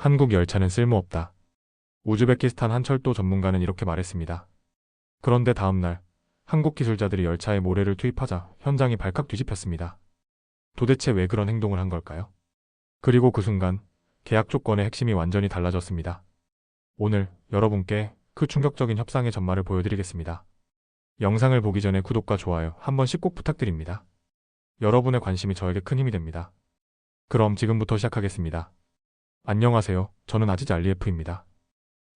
한국 열차는 쓸모없다. 우즈베키스탄 한 철도 전문가는 이렇게 말했습니다. 그런데 다음날 한국 기술자들이 열차에 모래를 투입하자 현장이 발칵 뒤집혔습니다. 도대체 왜 그런 행동을 한 걸까요? 그리고 그 순간 계약 조건의 핵심이 완전히 달라졌습니다. 오늘 여러분께 그 충격적인 협상의 전말을 보여드리겠습니다. 영상을 보기 전에 구독과 좋아요 한 번씩 꼭 부탁드립니다. 여러분의 관심이 저에게 큰 힘이 됩니다. 그럼 지금부터 시작하겠습니다. 안녕하세요. 저는 아지즈 알리예프입니다.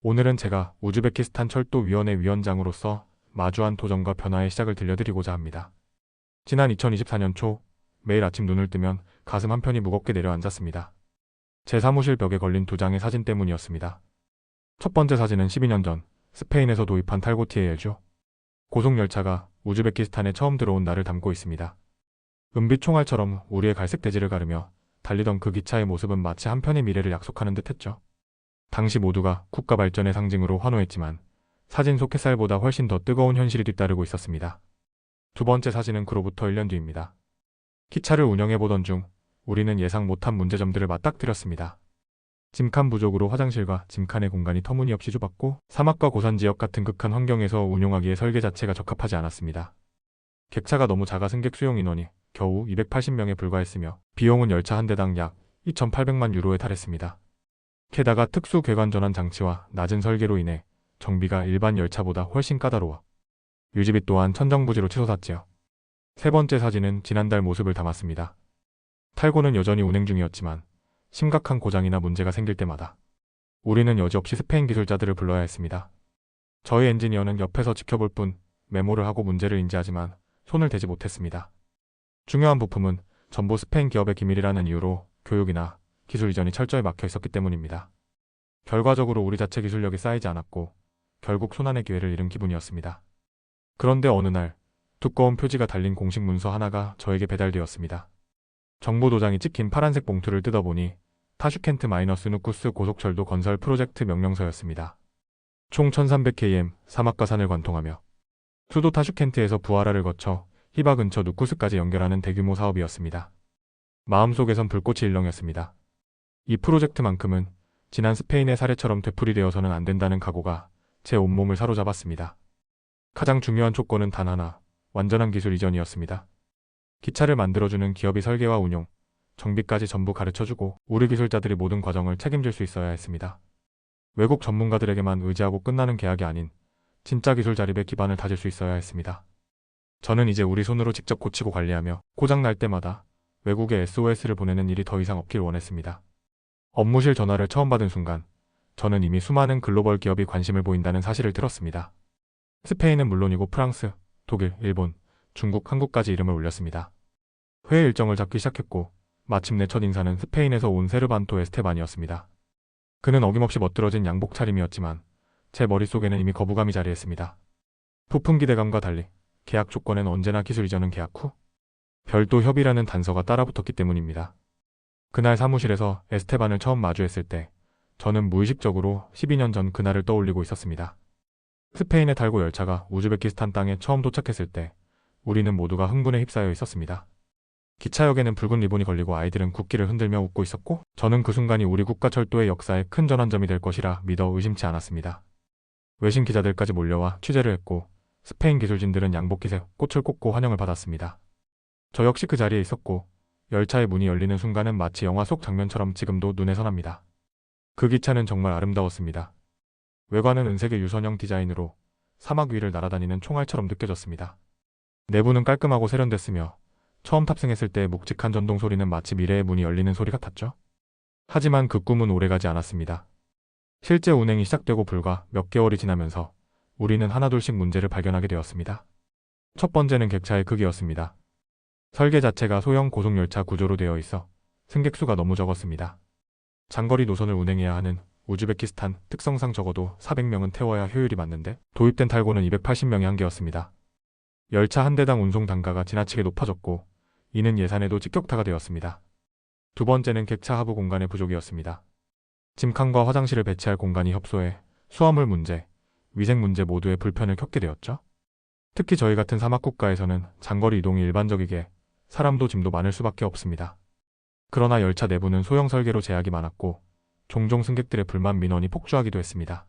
오늘은 제가 우즈베키스탄 철도위원회 위원장으로서 마주한 도전과 변화의 시작을 들려드리고자 합니다. 지난 2024년 초 매일 아침 눈을 뜨면 가슴 한편이 무겁게 내려앉았습니다. 제 사무실 벽에 걸린 두 장의 사진 때문이었습니다. 첫 번째 사진은 12년 전 스페인에서 도입한 탈고 TAL죠. 고속열차가 우즈베키스탄에 처음 들어온 날을 담고 있습니다. 은빛 총알처럼 우리의 갈색 대지를 가르며 달리던 그 기차의 모습은 마치 한편의 미래를 약속하는 듯했죠. 당시 모두가 국가 발전의 상징으로 환호했지만 사진 속 햇살보다 훨씬 더 뜨거운 현실이 뒤따르고 있었습니다. 두 번째 사진은 그로부터 1년 뒤입니다. 기차를 운영해보던 중 우리는 예상 못한 문제점들을 맞닥뜨렸습니다. 짐칸 부족으로 화장실과 짐칸의 공간이 터무니없이 좁았고 사막과 고산 지역 같은 극한 환경에서 운용하기에 설계 자체가 적합하지 않았습니다. 객차가 너무 작아 승객 수용 인원이 겨우 280명에 불과했으며 비용은 열차 한 대당 약 2,800만 유로에 달했습니다. 게다가 특수 궤관 전환 장치와 낮은 설계로 인해 정비가 일반 열차보다 훨씬 까다로워 유지비 또한 천정부지로 치솟았지요. 세 번째 사진은 지난달 모습을 담았습니다. 탈고는 여전히 운행 중이었지만 심각한 고장이나 문제가 생길 때마다 우리는 여지없이 스페인 기술자들을 불러야 했습니다. 저희 엔지니어는 옆에서 지켜볼 뿐 메모를 하고 문제를 인지하지만 손을 대지 못했습니다. 중요한 부품은 전부 스페인 기업의 기밀이라는 이유로 교육이나 기술 이전이 철저히 막혀 있었기 때문입니다. 결과적으로 우리 자체 기술력이 쌓이지 않았고 결국 손안의 기회를 잃은 기분이었습니다. 그런데 어느 날 두꺼운 표지가 달린 공식 문서 하나가 저에게 배달되었습니다. 정보 도장이 찍힌 파란색 봉투를 뜯어보니 타슈켄트 마이너스 누쿠스 고속철도 건설 프로젝트 명령서였습니다. 총 1300km 사막과 산을 관통하며 수도 타슈켄트에서 부하라를 거쳐 히바 근처 누쿠스까지 연결하는 대규모 사업이었습니다. 마음속에선 불꽃이 일렁였습니다. 이 프로젝트만큼은 지난 스페인의 사례처럼 되풀이되어서는 안 된다는 각오가 제 온몸을 사로잡았습니다. 가장 중요한 조건은 단 하나, 완전한 기술 이전이었습니다. 기차를 만들어주는 기업이 설계와 운용, 정비까지 전부 가르쳐주고 우리 기술자들이 모든 과정을 책임질 수 있어야 했습니다. 외국 전문가들에게만 의지하고 끝나는 계약이 아닌 진짜 기술 자립의 기반을 다질 수 있어야 했습니다. 저는 이제 우리 손으로 직접 고치고 관리하며 고장 날 때마다 외국에 SOS를 보내는 일이 더 이상 없길 원했습니다. 업무실 전화를 처음 받은 순간 저는 이미 수많은 글로벌 기업이 관심을 보인다는 사실을 들었습니다. 스페인은 물론이고 프랑스, 독일, 일본, 중국, 한국까지 이름을 올렸습니다. 회의 일정을 잡기 시작했고 마침내 첫 인사는 스페인에서 온 세르반토 에스테반이었습니다. 그는 어김없이 멋들어진 양복 차림이었지만 제 머릿속에는 이미 거부감이 자리했습니다. 부품 기대감과 달리 계약 조건엔 언제나 기술 이전은 계약 후 별도 협의라는 단서가 따라붙었기 때문입니다. 그날 사무실에서 에스테반을 처음 마주했을 때 저는 무의식적으로 12년 전 그날을 떠올리고 있었습니다. 스페인의 탈고 열차가 우즈베키스탄 땅에 처음 도착했을 때 우리는 모두가 흥분에 휩싸여 있었습니다. 기차역에는 붉은 리본이 걸리고 아이들은 국기를 흔들며 웃고 있었고 저는 그 순간이 우리 국가 철도의 역사에 큰 전환점이 될 것이라 믿어 의심치 않았습니다. 외신 기자들까지 몰려와 취재를 했고 스페인 기술진들은 양복깃에 꽃을 꽂고 환영을 받았습니다. 저 역시 그 자리에 있었고 열차의 문이 열리는 순간은 마치 영화 속 장면처럼 지금도 눈에 선합니다. 그 기차는 정말 아름다웠습니다. 외관은 은색의 유선형 디자인으로 사막 위를 날아다니는 총알처럼 느껴졌습니다. 내부는 깔끔하고 세련됐으며 처음 탑승했을 때 묵직한 전동 소리는 마치 미래의 문이 열리는 소리 같았죠. 하지만 그 꿈은 오래가지 않았습니다. 실제 운행이 시작되고 불과 몇 개월이 지나면서 우리는 하나둘씩 문제를 발견하게 되었습니다. 첫 번째는 객차의 크기였습니다. 설계 자체가 소형 고속열차 구조로 되어 있어 승객 수가 너무 적었습니다. 장거리 노선을 운행해야 하는 우즈베키스탄 특성상 적어도 400명은 태워야 효율이 맞는데 도입된 탈고는 280명의 한계였습니다. 열차 한 대당 운송 단가가 지나치게 높아졌고 이는 예산에도 직격타가 되었습니다. 두 번째는 객차 하부 공간의 부족이었습니다. 짐칸과 화장실을 배치할 공간이 협소해 수화물 문제, 위생 문제 모두에 불편을 겪게 되었죠. 특히 저희 같은 사막 국가에서는 장거리 이동이 일반적이게 사람도 짐도 많을 수밖에 없습니다. 그러나 열차 내부는 소형 설계로 제약이 많았고 종종 승객들의 불만 민원이 폭주하기도 했습니다.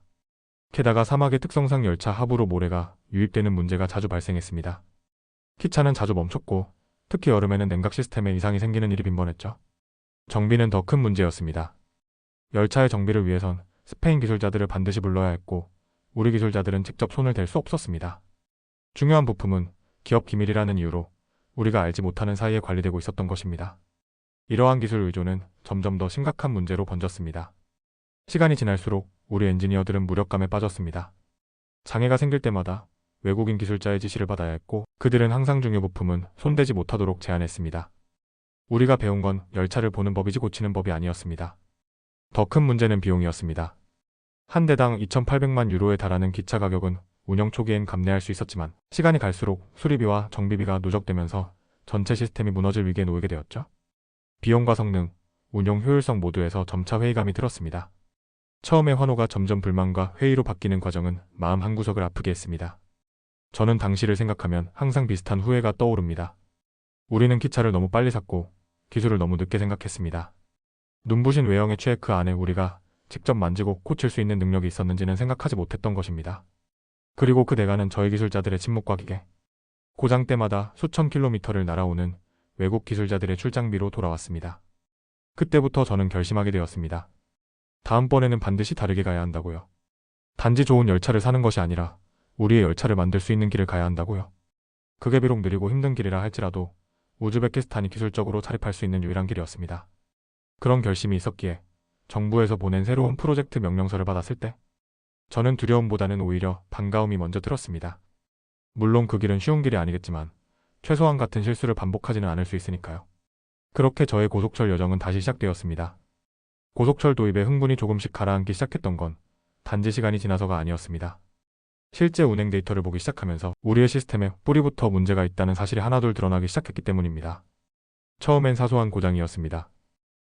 게다가 사막의 특성상 열차 하부로 모래가 유입되는 문제가 자주 발생했습니다. 기차는 자주 멈췄고 특히 여름에는 냉각 시스템에 이상이 생기는 일이 빈번했죠. 정비는 더 큰 문제였습니다. 열차의 정비를 위해선 스페인 기술자들을 반드시 불러야 했고 우리 기술자들은 직접 손을 댈 수 없었습니다. 중요한 부품은 기업 기밀이라는 이유로 우리가 알지 못하는 사이에 관리되고 있었던 것입니다. 이러한 기술 의존은 점점 더 심각한 문제로 번졌습니다. 시간이 지날수록 우리 엔지니어들은 무력감에 빠졌습니다. 장애가 생길 때마다 외국인 기술자의 지시를 받아야 했고 그들은 항상 중요 부품은 손대지 못하도록 제한했습니다. 우리가 배운 건 열차를 보는 법이지 고치는 법이 아니었습니다. 더 큰 문제는 비용이었습니다. 한 대당 2,800만 유로에 달하는 기차 가격은 운영 초기엔 감내할 수 있었지만 시간이 갈수록 수리비와 정비비가 누적되면서 전체 시스템이 무너질 위기에 놓이게 되었죠. 비용과 성능, 운용 효율성 모두에서 점차 회의감이 들었습니다. 처음에 환호가 점점 불만과 회의로 바뀌는 과정은 마음 한구석을 아프게 했습니다. 저는 당시를 생각하면 항상 비슷한 후회가 떠오릅니다. 우리는 기차를 너무 빨리 샀고 기술을 너무 늦게 생각했습니다. 눈부신 외형에 취해 그 안에 우리가 직접 만지고 고칠 수 있는 능력이 있었는지는 생각하지 못했던 것입니다. 그리고 그 대가는 저희 기술자들의 침묵과 기계, 고장 때마다 수천 킬로미터를 날아오는 외국 기술자들의 출장비로 돌아왔습니다. 그때부터 저는 결심하게 되었습니다. 다음번에는 반드시 다르게 가야 한다고요. 단지 좋은 열차를 사는 것이 아니라 우리의 열차를 만들 수 있는 길을 가야 한다고요. 그게 비록 느리고 힘든 길이라 할지라도 우즈베키스탄이 기술적으로 자립할 수 있는 유일한 길이었습니다. 그런 결심이 있었기에 정부에서 보낸 새로운 프로젝트 명령서를 받았을 때 저는 두려움보다는 오히려 반가움이 먼저 들었습니다. 물론 그 길은 쉬운 길이 아니겠지만 최소한 같은 실수를 반복하지는 않을 수 있으니까요. 그렇게 저의 고속철 여정은 다시 시작되었습니다. 고속철 도입에 흥분이 조금씩 가라앉기 시작했던 건 단지 시간이 지나서가 아니었습니다. 실제 운행 데이터를 보기 시작하면서 우리의 시스템에 뿌리부터 문제가 있다는 사실이 하나둘 드러나기 시작했기 때문입니다. 처음엔 사소한 고장이었습니다.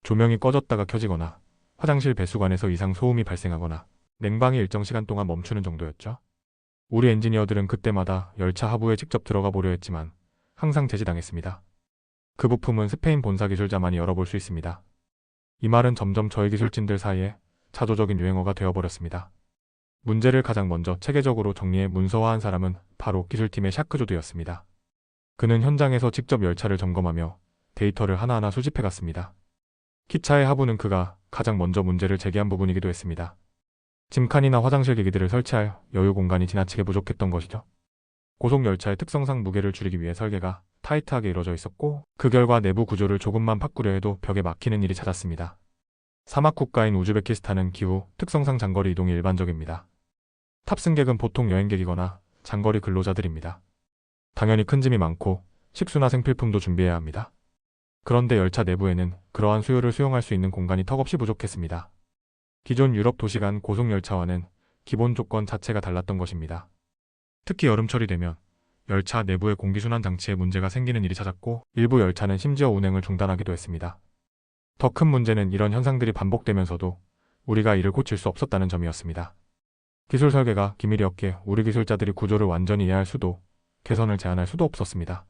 조명이 꺼졌다가 켜지거나 화장실 배수관에서 이상 소음이 발생하거나 냉방이 일정 시간 동안 멈추는 정도였죠. 우리 엔지니어들은 그때마다 열차 하부에 직접 들어가 보려 했지만 항상 제지당했습니다. 그 부품은 스페인 본사 기술자만이 열어볼 수 있습니다. 이 말은 점점 저희 기술진들 사이에 자조적인 유행어가 되어버렸습니다. 문제를 가장 먼저 체계적으로 정리해 문서화한 사람은 바로 기술팀의 샤크조드였습니다. 그는 현장에서 직접 열차를 점검하며 데이터를 하나하나 수집해갔습니다. 기차의 하부는 그가 가장 먼저 문제를 제기한 부분이기도 했습니다. 짐칸이나 화장실 기기들을 설치할 여유 공간이 지나치게 부족했던 것이죠. 고속열차의 특성상 무게를 줄이기 위해 설계가 타이트하게 이루어져 있었고 그 결과 내부 구조를 조금만 바꾸려 해도 벽에 막히는 일이 잦았습니다. 사막 국가인 우즈베키스탄은 기후, 특성상 장거리 이동이 일반적입니다. 탑승객은 보통 여행객이거나 장거리 근로자들입니다. 당연히 큰 짐이 많고 식수나 생필품도 준비해야 합니다. 그런데 열차 내부에는 그러한 수요를 수용할 수 있는 공간이 턱없이 부족했습니다. 기존 유럽 도시 간 고속열차와는 기본 조건 자체가 달랐던 것입니다. 특히 여름철이 되면 열차 내부의 공기순환 장치에 문제가 생기는 일이 잦았고 일부 열차는 심지어 운행을 중단하기도 했습니다. 더 큰 문제는 이런 현상들이 반복되면서도 우리가 이를 고칠 수 없었다는 점이었습니다. 기술 설계가 기밀이었기에 우리 기술자들이 구조를 완전히 이해할 수도 개선을 제안할 수도 없었습니다.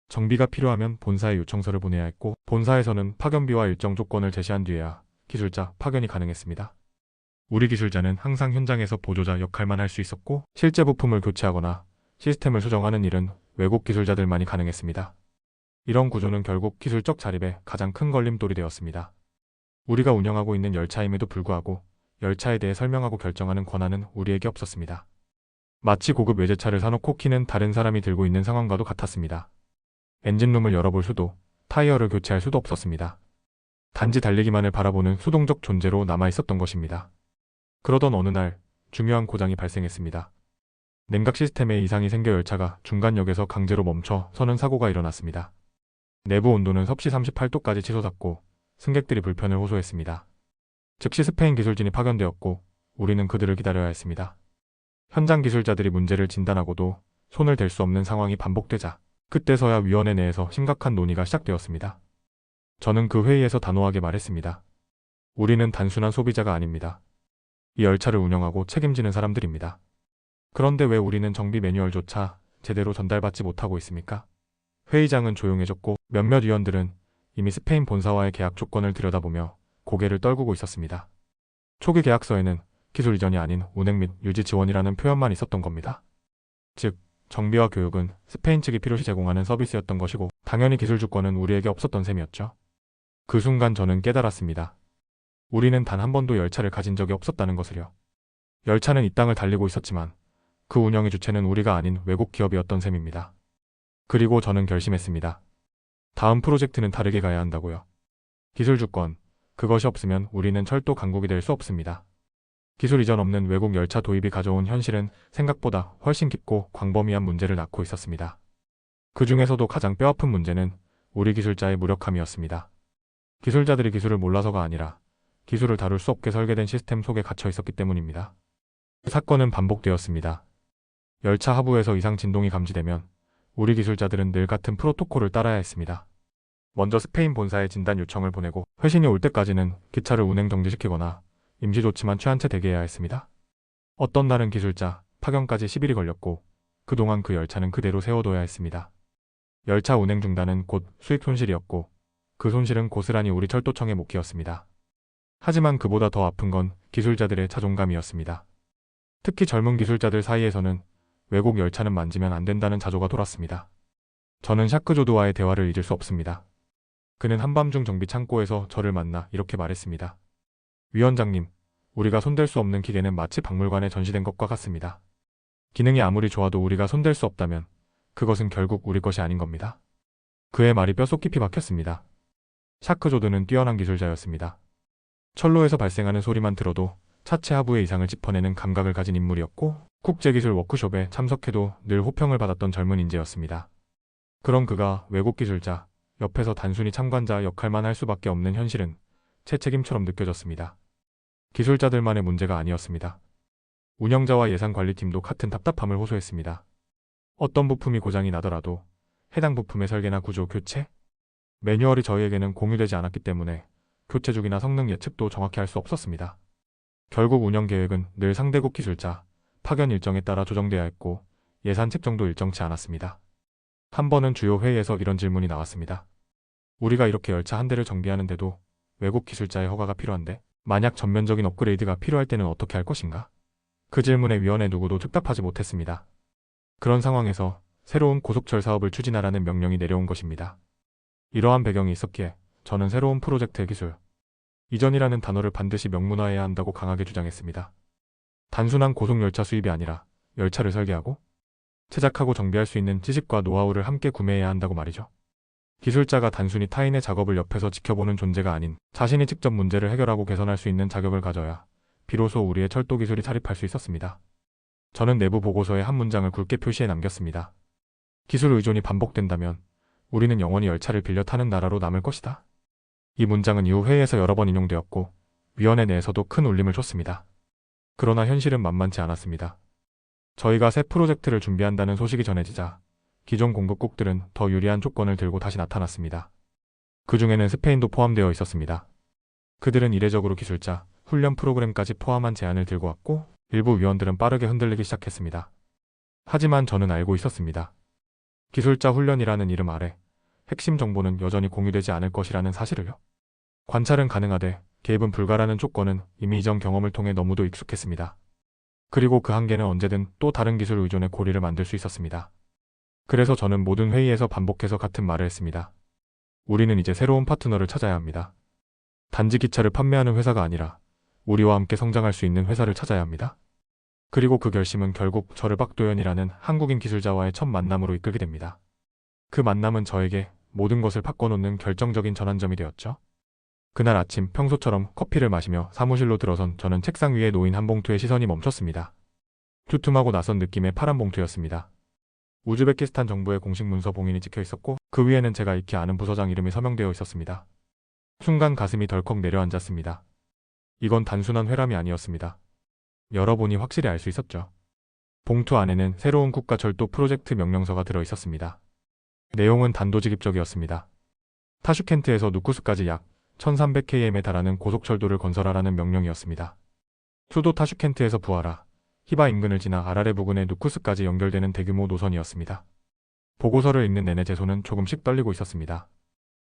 정비가 필요하면 본사에 요청서를 보내야 했고 본사에서는 파견비와 일정 조건을 제시한 뒤에야 기술자 파견이 가능했습니다. 우리 기술자는 항상 현장에서 보조자 역할만 할 수 있었고 실제 부품을 교체하거나 시스템을 수정하는 일은 외국 기술자들만이 가능했습니다. 이런 구조는 결국 기술적 자립에 가장 큰 걸림돌이 되었습니다. 우리가 운영하고 있는 열차임에도 불구하고 열차에 대해 설명하고 결정하는 권한은 우리에게 없었습니다. 마치 고급 외제차를 사놓고 키는 다른 사람이 들고 있는 상황과도 같았습니다. 엔진룸을 열어볼 수도 타이어를 교체할 수도 없었습니다. 단지 달리기만을 바라보는 수동적 존재로 남아있었던 것입니다. 그러던 어느 날 중요한 고장이 발생했습니다. 냉각 시스템에 이상이 생겨 열차가 중간역에서 강제로 멈춰 서는 사고가 일어났습니다. 내부 온도는 섭씨 38도까지 치솟았고 승객들이 불편을 호소했습니다. 즉시 스페인 기술진이 파견되었고 우리는 그들을 기다려야 했습니다. 현장 기술자들이 문제를 진단하고도 손을 댈 수 없는 상황이 반복되자 그때서야 위원회 내에서 심각한 논의가 시작되었습니다. 저는 그 회의에서 단호하게 말했습니다. 우리는 단순한 소비자가 아닙니다. 이 열차를 운영하고 책임지는 사람들입니다. 그런데 왜 우리는 정비 매뉴얼조차 제대로 전달받지 못하고 있습니까? 회의장은 조용해졌고 몇몇 위원들은 이미 스페인 본사와의 계약 조건을 들여다보며 고개를 떨구고 있었습니다. 초기 계약서에는 기술 이전이 아닌 운행 및 유지 지원이라는 표현만 있었던 겁니다. 즉, 정비와 교육은 스페인 측이 필요시 제공하는 서비스였던 것이고 당연히 기술 주권은 우리에게 없었던 셈이었죠. 그 순간 저는 깨달았습니다. 우리는 단 한 번도 열차를 가진 적이 없었다는 것을요. 열차는 이 땅을 달리고 있었지만 그 운영의 주체는 우리가 아닌 외국 기업이었던 셈입니다. 그리고 저는 결심했습니다. 다음 프로젝트는 다르게 가야 한다고요. 기술 주권, 그것이 없으면 우리는 철도 강국이 될 수 없습니다. 기술 이전 없는 외국 열차 도입이 가져온 현실은 생각보다 훨씬 깊고 광범위한 문제를 낳고 있었습니다. 그 중에서도 가장 뼈아픈 문제는 우리 기술자의 무력함이었습니다. 기술자들이 기술을 몰라서가 아니라 기술을 다룰 수 없게 설계된 시스템 속에 갇혀 있었기 때문입니다. 사건은 반복되었습니다. 열차 하부에서 이상 진동이 감지되면 우리 기술자들은 늘 같은 프로토콜을 따라야 했습니다. 먼저 스페인 본사에 진단 요청을 보내고 회신이 올 때까지는 기차를 운행 정지시키거나 임시 조치만 취한 채 대기해야 했습니다. 어떤 날은 기술자 파견까지 10일이 걸렸고 그동안 그 열차는 그대로 세워둬야 했습니다. 열차 운행 중단은 곧 수익 손실이었고 그 손실은 고스란히 우리 철도청의 몫이었습니다. 하지만 그보다 더 아픈 건 기술자들의 자존감이었습니다. 특히 젊은 기술자들 사이에서는 외국 열차는 만지면 안 된다는 자조가 돌았습니다. 저는 샤크 조드와의 대화를 잊을 수 없습니다. 그는 한밤중 정비 창고에서 저를 만나 이렇게 말했습니다. 위원장님, 우리가 손댈 수 없는 기계는 마치 박물관에 전시된 것과 같습니다. 기능이 아무리 좋아도 우리가 손댈 수 없다면 그것은 결국 우리 것이 아닌 겁니다. 그의 말이 뼛속 깊이 박혔습니다. 샤크 조드는 뛰어난 기술자였습니다. 철로에서 발생하는 소리만 들어도 차체 하부의 이상을 짚어내는 감각을 가진 인물이었고 국제기술 워크숍에 참석해도 늘 호평을 받았던 젊은 인재였습니다. 그런 그가 외국 기술자, 옆에서 단순히 참관자 역할만 할 수밖에 없는 현실은 제 책임처럼 느껴졌습니다. 기술자들만의 문제가 아니었습니다. 운영자와 예산관리팀도 같은 답답함을 호소했습니다. 어떤 부품이 고장이 나더라도 해당 부품의 설계나 구조 교체? 매뉴얼이 저희에게는 공유되지 않았기 때문에 교체 주기나 성능 예측도 정확히 할 수 없었습니다. 결국 운영 계획은 늘 상대국 기술자, 파견 일정에 따라 조정돼야 했고 예산 책정도 일정치 않았습니다. 한 번은 주요 회의에서 이런 질문이 나왔습니다. 우리가 이렇게 열차 한 대를 정비하는데도 외국 기술자의 허가가 필요한데 만약 전면적인 업그레이드가 필요할 때는 어떻게 할 것인가? 그 질문에 위원회 누구도 즉답하지 못했습니다. 그런 상황에서 새로운 고속철 사업을 추진하라는 명령이 내려온 것입니다. 이러한 배경이 있었기에 저는 새로운 프로젝트의 기술, 이전이라는 단어를 반드시 명문화해야 한다고 강하게 주장했습니다. 단순한 고속열차 수입이 아니라 열차를 설계하고 제작하고 정비할 수 있는 지식과 노하우를 함께 구매해야 한다고 말이죠. 기술자가 단순히 타인의 작업을 옆에서 지켜보는 존재가 아닌 자신이 직접 문제를 해결하고 개선할 수 있는 자격을 가져야 비로소 우리의 철도 기술이 자립할 수 있었습니다. 저는 내부 보고서에 한 문장을 굵게 표시해 남겼습니다. 기술 의존이 반복된다면 우리는 영원히 열차를 빌려 타는 나라로 남을 것이다. 이 문장은 이후 회의에서 여러 번 인용되었고 위원회 내에서도 큰 울림을 줬습니다. 그러나 현실은 만만치 않았습니다. 저희가 새 프로젝트를 준비한다는 소식이 전해지자 기존 공급국들은 더 유리한 조건을 들고 다시 나타났습니다. 그 중에는 스페인도 포함되어 있었습니다. 그들은 이례적으로 기술자, 훈련 프로그램까지 포함한 제안을 들고 왔고 일부 위원들은 빠르게 흔들리기 시작했습니다. 하지만 저는 알고 있었습니다. 기술자 훈련이라는 이름 아래 핵심 정보는 여전히 공유되지 않을 것이라는 사실을요. 관찰은 가능하되 개입은 불가라는 조건은 이미 이전 경험을 통해 너무도 익숙했습니다. 그리고 그 한계는 언제든 또 다른 기술 의존의 고리를 만들 수 있었습니다. 그래서 저는 모든 회의에서 반복해서 같은 말을 했습니다. 우리는 이제 새로운 파트너를 찾아야 합니다. 단지 기차를 판매하는 회사가 아니라 우리와 함께 성장할 수 있는 회사를 찾아야 합니다. 그리고 그 결심은 결국 저를 박도연이라는 한국인 기술자와의 첫 만남으로 이끌게 됩니다. 그 만남은 저에게 모든 것을 바꿔놓는 결정적인 전환점이 되었죠. 그날 아침 평소처럼 커피를 마시며 사무실로 들어선 저는 책상 위에 놓인 한 봉투에 시선이 멈췄습니다. 두툼하고 낯선 느낌의 파란 봉투였습니다. 우즈베키스탄 정부의 공식 문서 봉인이 찍혀 있었고 그 위에는 제가 익히 아는 부서장 이름이 서명되어 있었습니다. 순간 가슴이 덜컥 내려앉았습니다. 이건 단순한 회람이 아니었습니다. 열어보니 확실히 알 수 있었죠. 봉투 안에는 새로운 국가철도 프로젝트 명령서가 들어 있었습니다. 내용은 단도직입적이었습니다. 타슈켄트에서 누쿠스까지 약 1300km에 달하는 고속철도를 건설하라는 명령이었습니다. 수도 타슈켄트에서 부하라, 히바 인근을 지나 아라레 부근의 누쿠스까지 연결되는 대규모 노선이었습니다. 보고서를 읽는 내내 제 손은 조금씩 떨리고 있었습니다.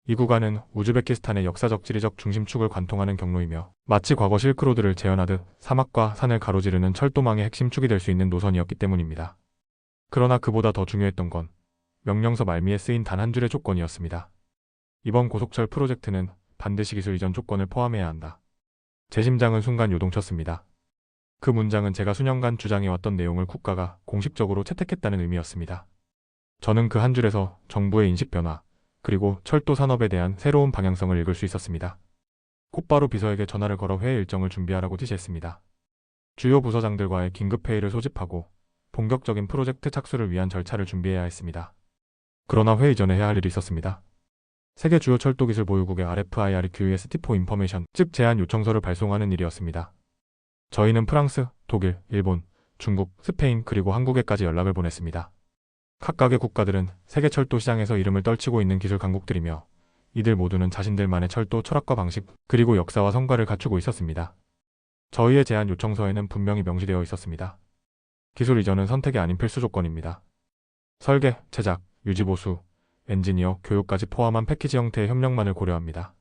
이 구간은 우즈베키스탄의 역사적 지리적 중심축을 관통하는 경로이며 마치 과거 실크로드를 재현하듯 사막과 산을 가로지르는 철도망의 핵심 축이 될 수 있는 노선이었기 때문입니다. 그러나 그보다 더 중요했던 건 명령서 말미에 쓰인 단 한 줄의 조건이었습니다. 이번 고속철 프로젝트는 반드시 기술 이전 조건을 포함해야 한다. 제 심장은 순간 요동쳤습니다. 그 문장은 제가 수년간 주장해왔던 내용을 국가가 공식적으로 채택했다는 의미였습니다. 저는 그 한 줄에서 정부의 인식 변화, 그리고 철도 산업에 대한 새로운 방향성을 읽을 수 있었습니다. 곧바로 비서에게 전화를 걸어 회의 일정을 준비하라고 지시했습니다. 주요 부서장들과의 긴급회의를 소집하고 본격적인 프로젝트 착수를 위한 절차를 준비해야 했습니다. 그러나 회의 전에 해야 할 일이 있었습니다. 세계 주요 철도 기술 보유국의 RFIRQ의 T4 인포메이션, 즉 제안 요청서를 발송하는 일이었습니다. 저희는 프랑스, 독일, 일본, 중국, 스페인 그리고 한국에까지 연락을 보냈습니다. 각각의 국가들은 세계 철도 시장에서 이름을 떨치고 있는 기술 강국들이며 이들 모두는 자신들만의 철도 철학과 방식 그리고 역사와 성과를 갖추고 있었습니다. 저희의 제안 요청서에는 분명히 명시되어 있었습니다. 기술 이전은 선택이 아닌 필수 조건입니다. 설계, 제작, 유지보수, 엔지니어, 교육까지 포함한 패키지 형태의 협력만을 고려합니다.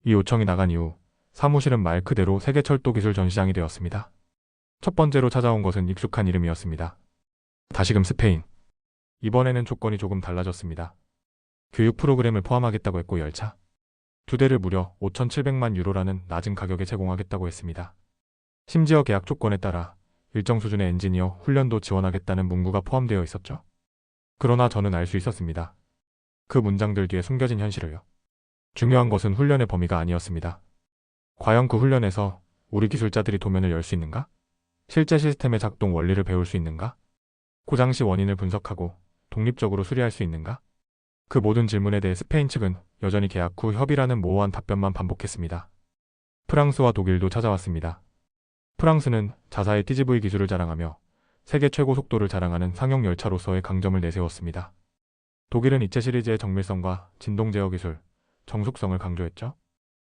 이 요청이 나간 이후 사무실은 말 그대로 세계 철도 기술 전시장이 되었습니다. 첫 번째로 찾아온 것은 익숙한 이름이었습니다. 다시금 스페인. 이번에는 조건이 조금 달라졌습니다. 교육 프로그램을 포함하겠다고 했고 열차 두 대를 무려 5,700만 유로라는 낮은 가격에 제공하겠다고 했습니다. 심지어 계약 조건에 따라 일정 수준의 엔지니어 훈련도 지원하겠다는 문구가 포함되어 있었죠. 그러나 저는 알 수 있었습니다. 그 문장들 뒤에 숨겨진 현실을요. 중요한 것은 훈련의 범위가 아니었습니다. 과연 그 훈련에서 우리 기술자들이 도면을 열 수 있는가? 실제 시스템의 작동 원리를 배울 수 있는가? 고장 시 원인을 분석하고 독립적으로 수리할 수 있는가? 그 모든 질문에 대해 스페인 측은 여전히 계약 후 협의라는 모호한 답변만 반복했습니다. 프랑스와 독일도 찾아왔습니다. 프랑스는 자사의 TGV 기술을 자랑하며 세계 최고 속도를 자랑하는 상용 열차로서의 강점을 내세웠습니다. 독일은 이체 시리즈의 정밀성과 진동 제어 기술, 정숙성을 강조했죠.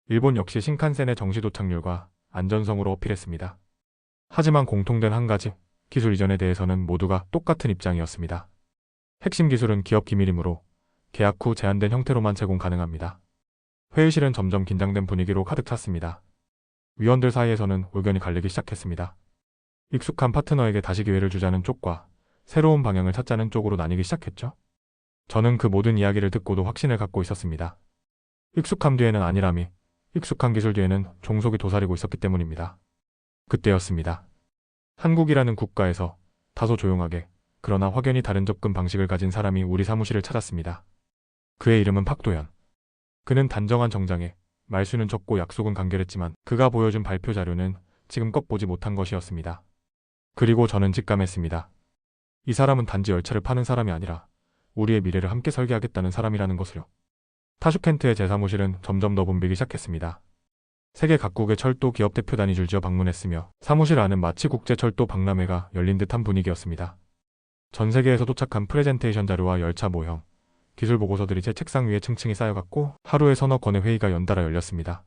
일본 역시 신칸센의 정시 도착률과 안전성으로 어필했습니다. 하지만 공통된 한 가지, 기술 이전에 대해서는 모두가 똑같은 입장이었습니다. 핵심 기술은 기업 기밀이므로 계약 후 제한된 형태로만 제공 가능합니다. 회의실은 점점 긴장된 분위기로 가득 찼습니다. 위원들 사이에서는 의견이 갈리기 시작했습니다. 익숙한 파트너에게 다시 기회를 주자는 쪽과 새로운 방향을 찾자는 쪽으로 나뉘기 시작했죠. 저는 그 모든 이야기를 듣고도 확신을 갖고 있었습니다. 익숙함 뒤에는 안일함이, 익숙한 기술 뒤에는 종속이 도사리고 있었기 때문입니다. 그때였습니다. 한국이라는 국가에서 다소 조용하게 그러나 확연히 다른 접근 방식을 가진 사람이 우리 사무실을 찾았습니다. 그의 이름은 박도현. 그는 단정한 정장에 말수는 적고 약속은 간결했지만 그가 보여준 발표 자료는 지금껏 보지 못한 것이었습니다. 그리고 저는 직감했습니다. 이 사람은 단지 열차를 파는 사람이 아니라 우리의 미래를 함께 설계하겠다는 사람이라는 것을요. 타슈켄트의 제 사무실은 점점 더 붐비기 시작했습니다. 세계 각국의 철도 기업 대표단이 줄지어 방문했으며 사무실 안은 마치 국제철도 박람회가 열린 듯한 분위기였습니다. 전 세계에서 도착한 프레젠테이션 자료와 열차 모형, 기술 보고서들이 제 책상 위에 층층이 쌓여갔고 하루에 서너 건의 회의가 연달아 열렸습니다.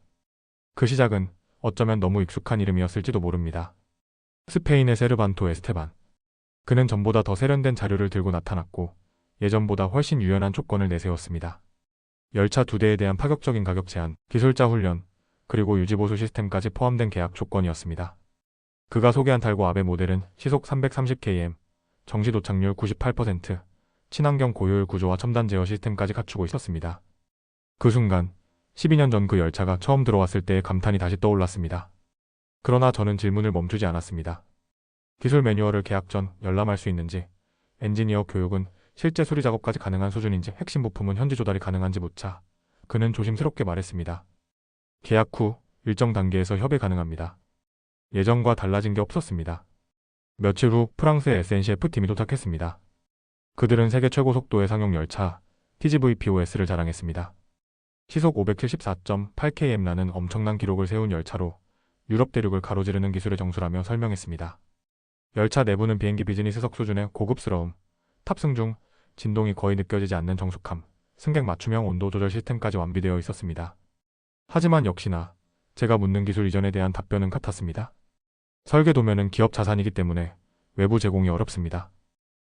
그 시작은 어쩌면 너무 익숙한 이름이었을지도 모릅니다. 스페인의 세르반토 에스테반. 그는 전보다 더 세련된 자료를 들고 나타났고 예전보다 훨씬 유연한 조건을 내세웠습니다. 열차 두 대에 대한 파격적인 가격 제한, 기술자 훈련, 그리고 유지보수 시스템까지 포함된 계약 조건이었습니다. 그가 소개한 탈고 아베 모델은 시속 330km, 정시 도착률 98%, 친환경 고효율 구조와 첨단 제어 시스템까지 갖추고 있었습니다. 그 순간 12년 전 그 열차가 처음 들어왔을 때의 감탄이 다시 떠올랐습니다. 그러나 저는 질문을 멈추지 않았습니다. 기술 매뉴얼을 계약 전 열람할 수 있는지, 엔지니어 교육은 실제 수리 작업까지 가능한 수준인지, 핵심 부품은 현지 조달이 가능한지 묻자 그는 조심스럽게 말했습니다. 계약 후 일정 단계에서 협의 가능합니다. 예전과 달라진 게 없었습니다. 며칠 후 프랑스의 SNCF팀이 도착했습니다. 그들은 세계 최고 속도의 상용 열차 TGV POS를 자랑했습니다. 시속 574.8km라는 엄청난 기록을 세운 열차로 유럽 대륙을 가로지르는 기술의 정수라며 설명했습니다. 열차 내부는 비행기 비즈니스석 수준의 고급스러움, 탑승 중 진동이 거의 느껴지지 않는 정숙함, 승객 맞춤형 온도 조절 시스템까지 완비되어 있었습니다. 하지만 역시나 제가 묻는 기술 이전에 대한 답변은 같았습니다. 설계 도면은 기업 자산이기 때문에 외부 제공이 어렵습니다.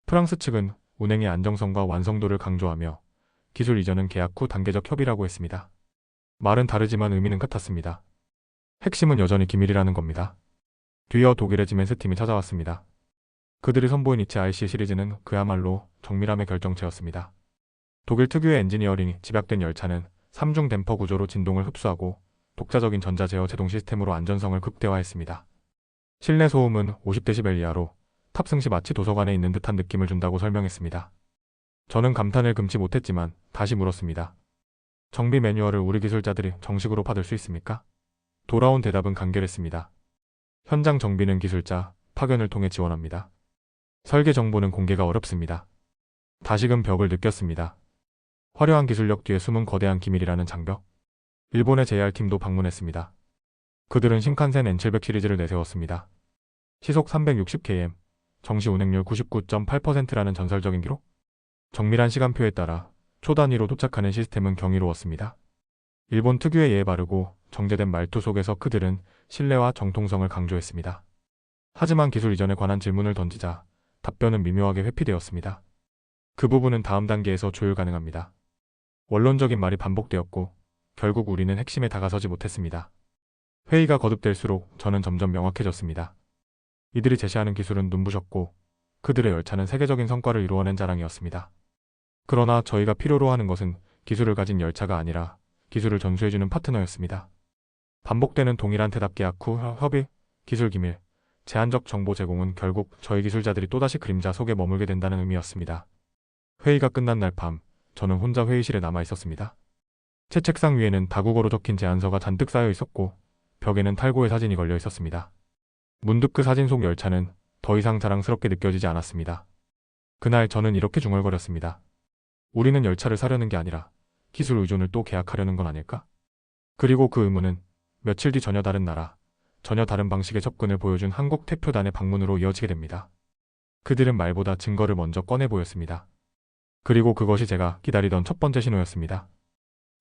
프랑스 측은 운행의 안정성과 완성도를 강조하며 기술 이전은 계약 후 단계적 협의라고 했습니다. 말은 다르지만 의미는 같았습니다. 핵심은 여전히 기밀이라는 겁니다. 뒤이어 독일의 지멘스 팀이 찾아왔습니다. 그들이 선보인 이치 IC 시리즈는 그야말로 정밀함의 결정체였습니다. 독일 특유의 엔지니어링이 집약된 열차는 3중 댐퍼 구조로 진동을 흡수하고 독자적인 전자 제어 제동 시스템으로 안전성을 극대화했습니다. 실내 소음은 50데시벨 이하로 탑승 시 마치 도서관에 있는 듯한 느낌을 준다고 설명했습니다. 저는 감탄을 금치 못했지만 다시 물었습니다. 정비 매뉴얼을 우리 기술자들이 정식으로 받을 수 있습니까? 돌아온 대답은 간결했습니다. 현장 정비는 기술자, 파견을 통해 지원합니다. 설계 정보는 공개가 어렵습니다. 다시금 벽을 느꼈습니다. 화려한 기술력 뒤에 숨은 거대한 기밀이라는 장벽. 일본의 JR 팀도 방문했습니다. 그들은 신칸센 N700 시리즈를 내세웠습니다. 시속 360km, 정시 운행률 99.8%라는 전설적인 기록? 정밀한 시간표에 따라 초 단위로 도착하는 시스템은 경이로웠습니다. 일본 특유의 예에 바르고 정제된 말투 속에서 그들은 신뢰와 정통성을 강조했습니다. 하지만 기술 이전에 관한 질문을 던지자 답변은 미묘하게 회피되었습니다. 그 부분은 다음 단계에서 조율 가능합니다. 원론적인 말이 반복되었고 결국 우리는 핵심에 다가서지 못했습니다. 회의가 거듭될수록 저는 점점 명확해졌습니다. 이들이 제시하는 기술은 눈부셨고 그들의 열차는 세계적인 성과를 이루어낸 자랑이었습니다. 그러나 저희가 필요로 하는 것은 기술을 가진 열차가 아니라 기술을 전수해주는 파트너였습니다. 반복되는 동일한 대답 계약 후 협의, 기술 기밀, 제한적 정보 제공은 결국 저희 기술자들이 또다시 그림자 속에 머물게 된다는 의미였습니다. 회의가 끝난 날 밤, 저는 혼자 회의실에 남아 있었습니다. 제 책상 위에는 다국어로 적힌 제안서가 잔뜩 쌓여 있었고 벽에는 탈고의 사진이 걸려 있었습니다. 문득 그 사진 속 열차는 더 이상 자랑스럽게 느껴지지 않았습니다. 그날 저는 이렇게 중얼거렸습니다. 우리는 열차를 사려는 게 아니라 기술 의존을 또 계약하려는 건 아닐까? 그리고 그 의문은 며칠 뒤 전혀 다른 나라, 전혀 다른 방식의 접근을 보여준 한국 대표단의 방문으로 이어지게 됩니다. 그들은 말보다 증거를 먼저 꺼내 보였습니다. 그리고 그것이 제가 기다리던 첫 번째 신호였습니다.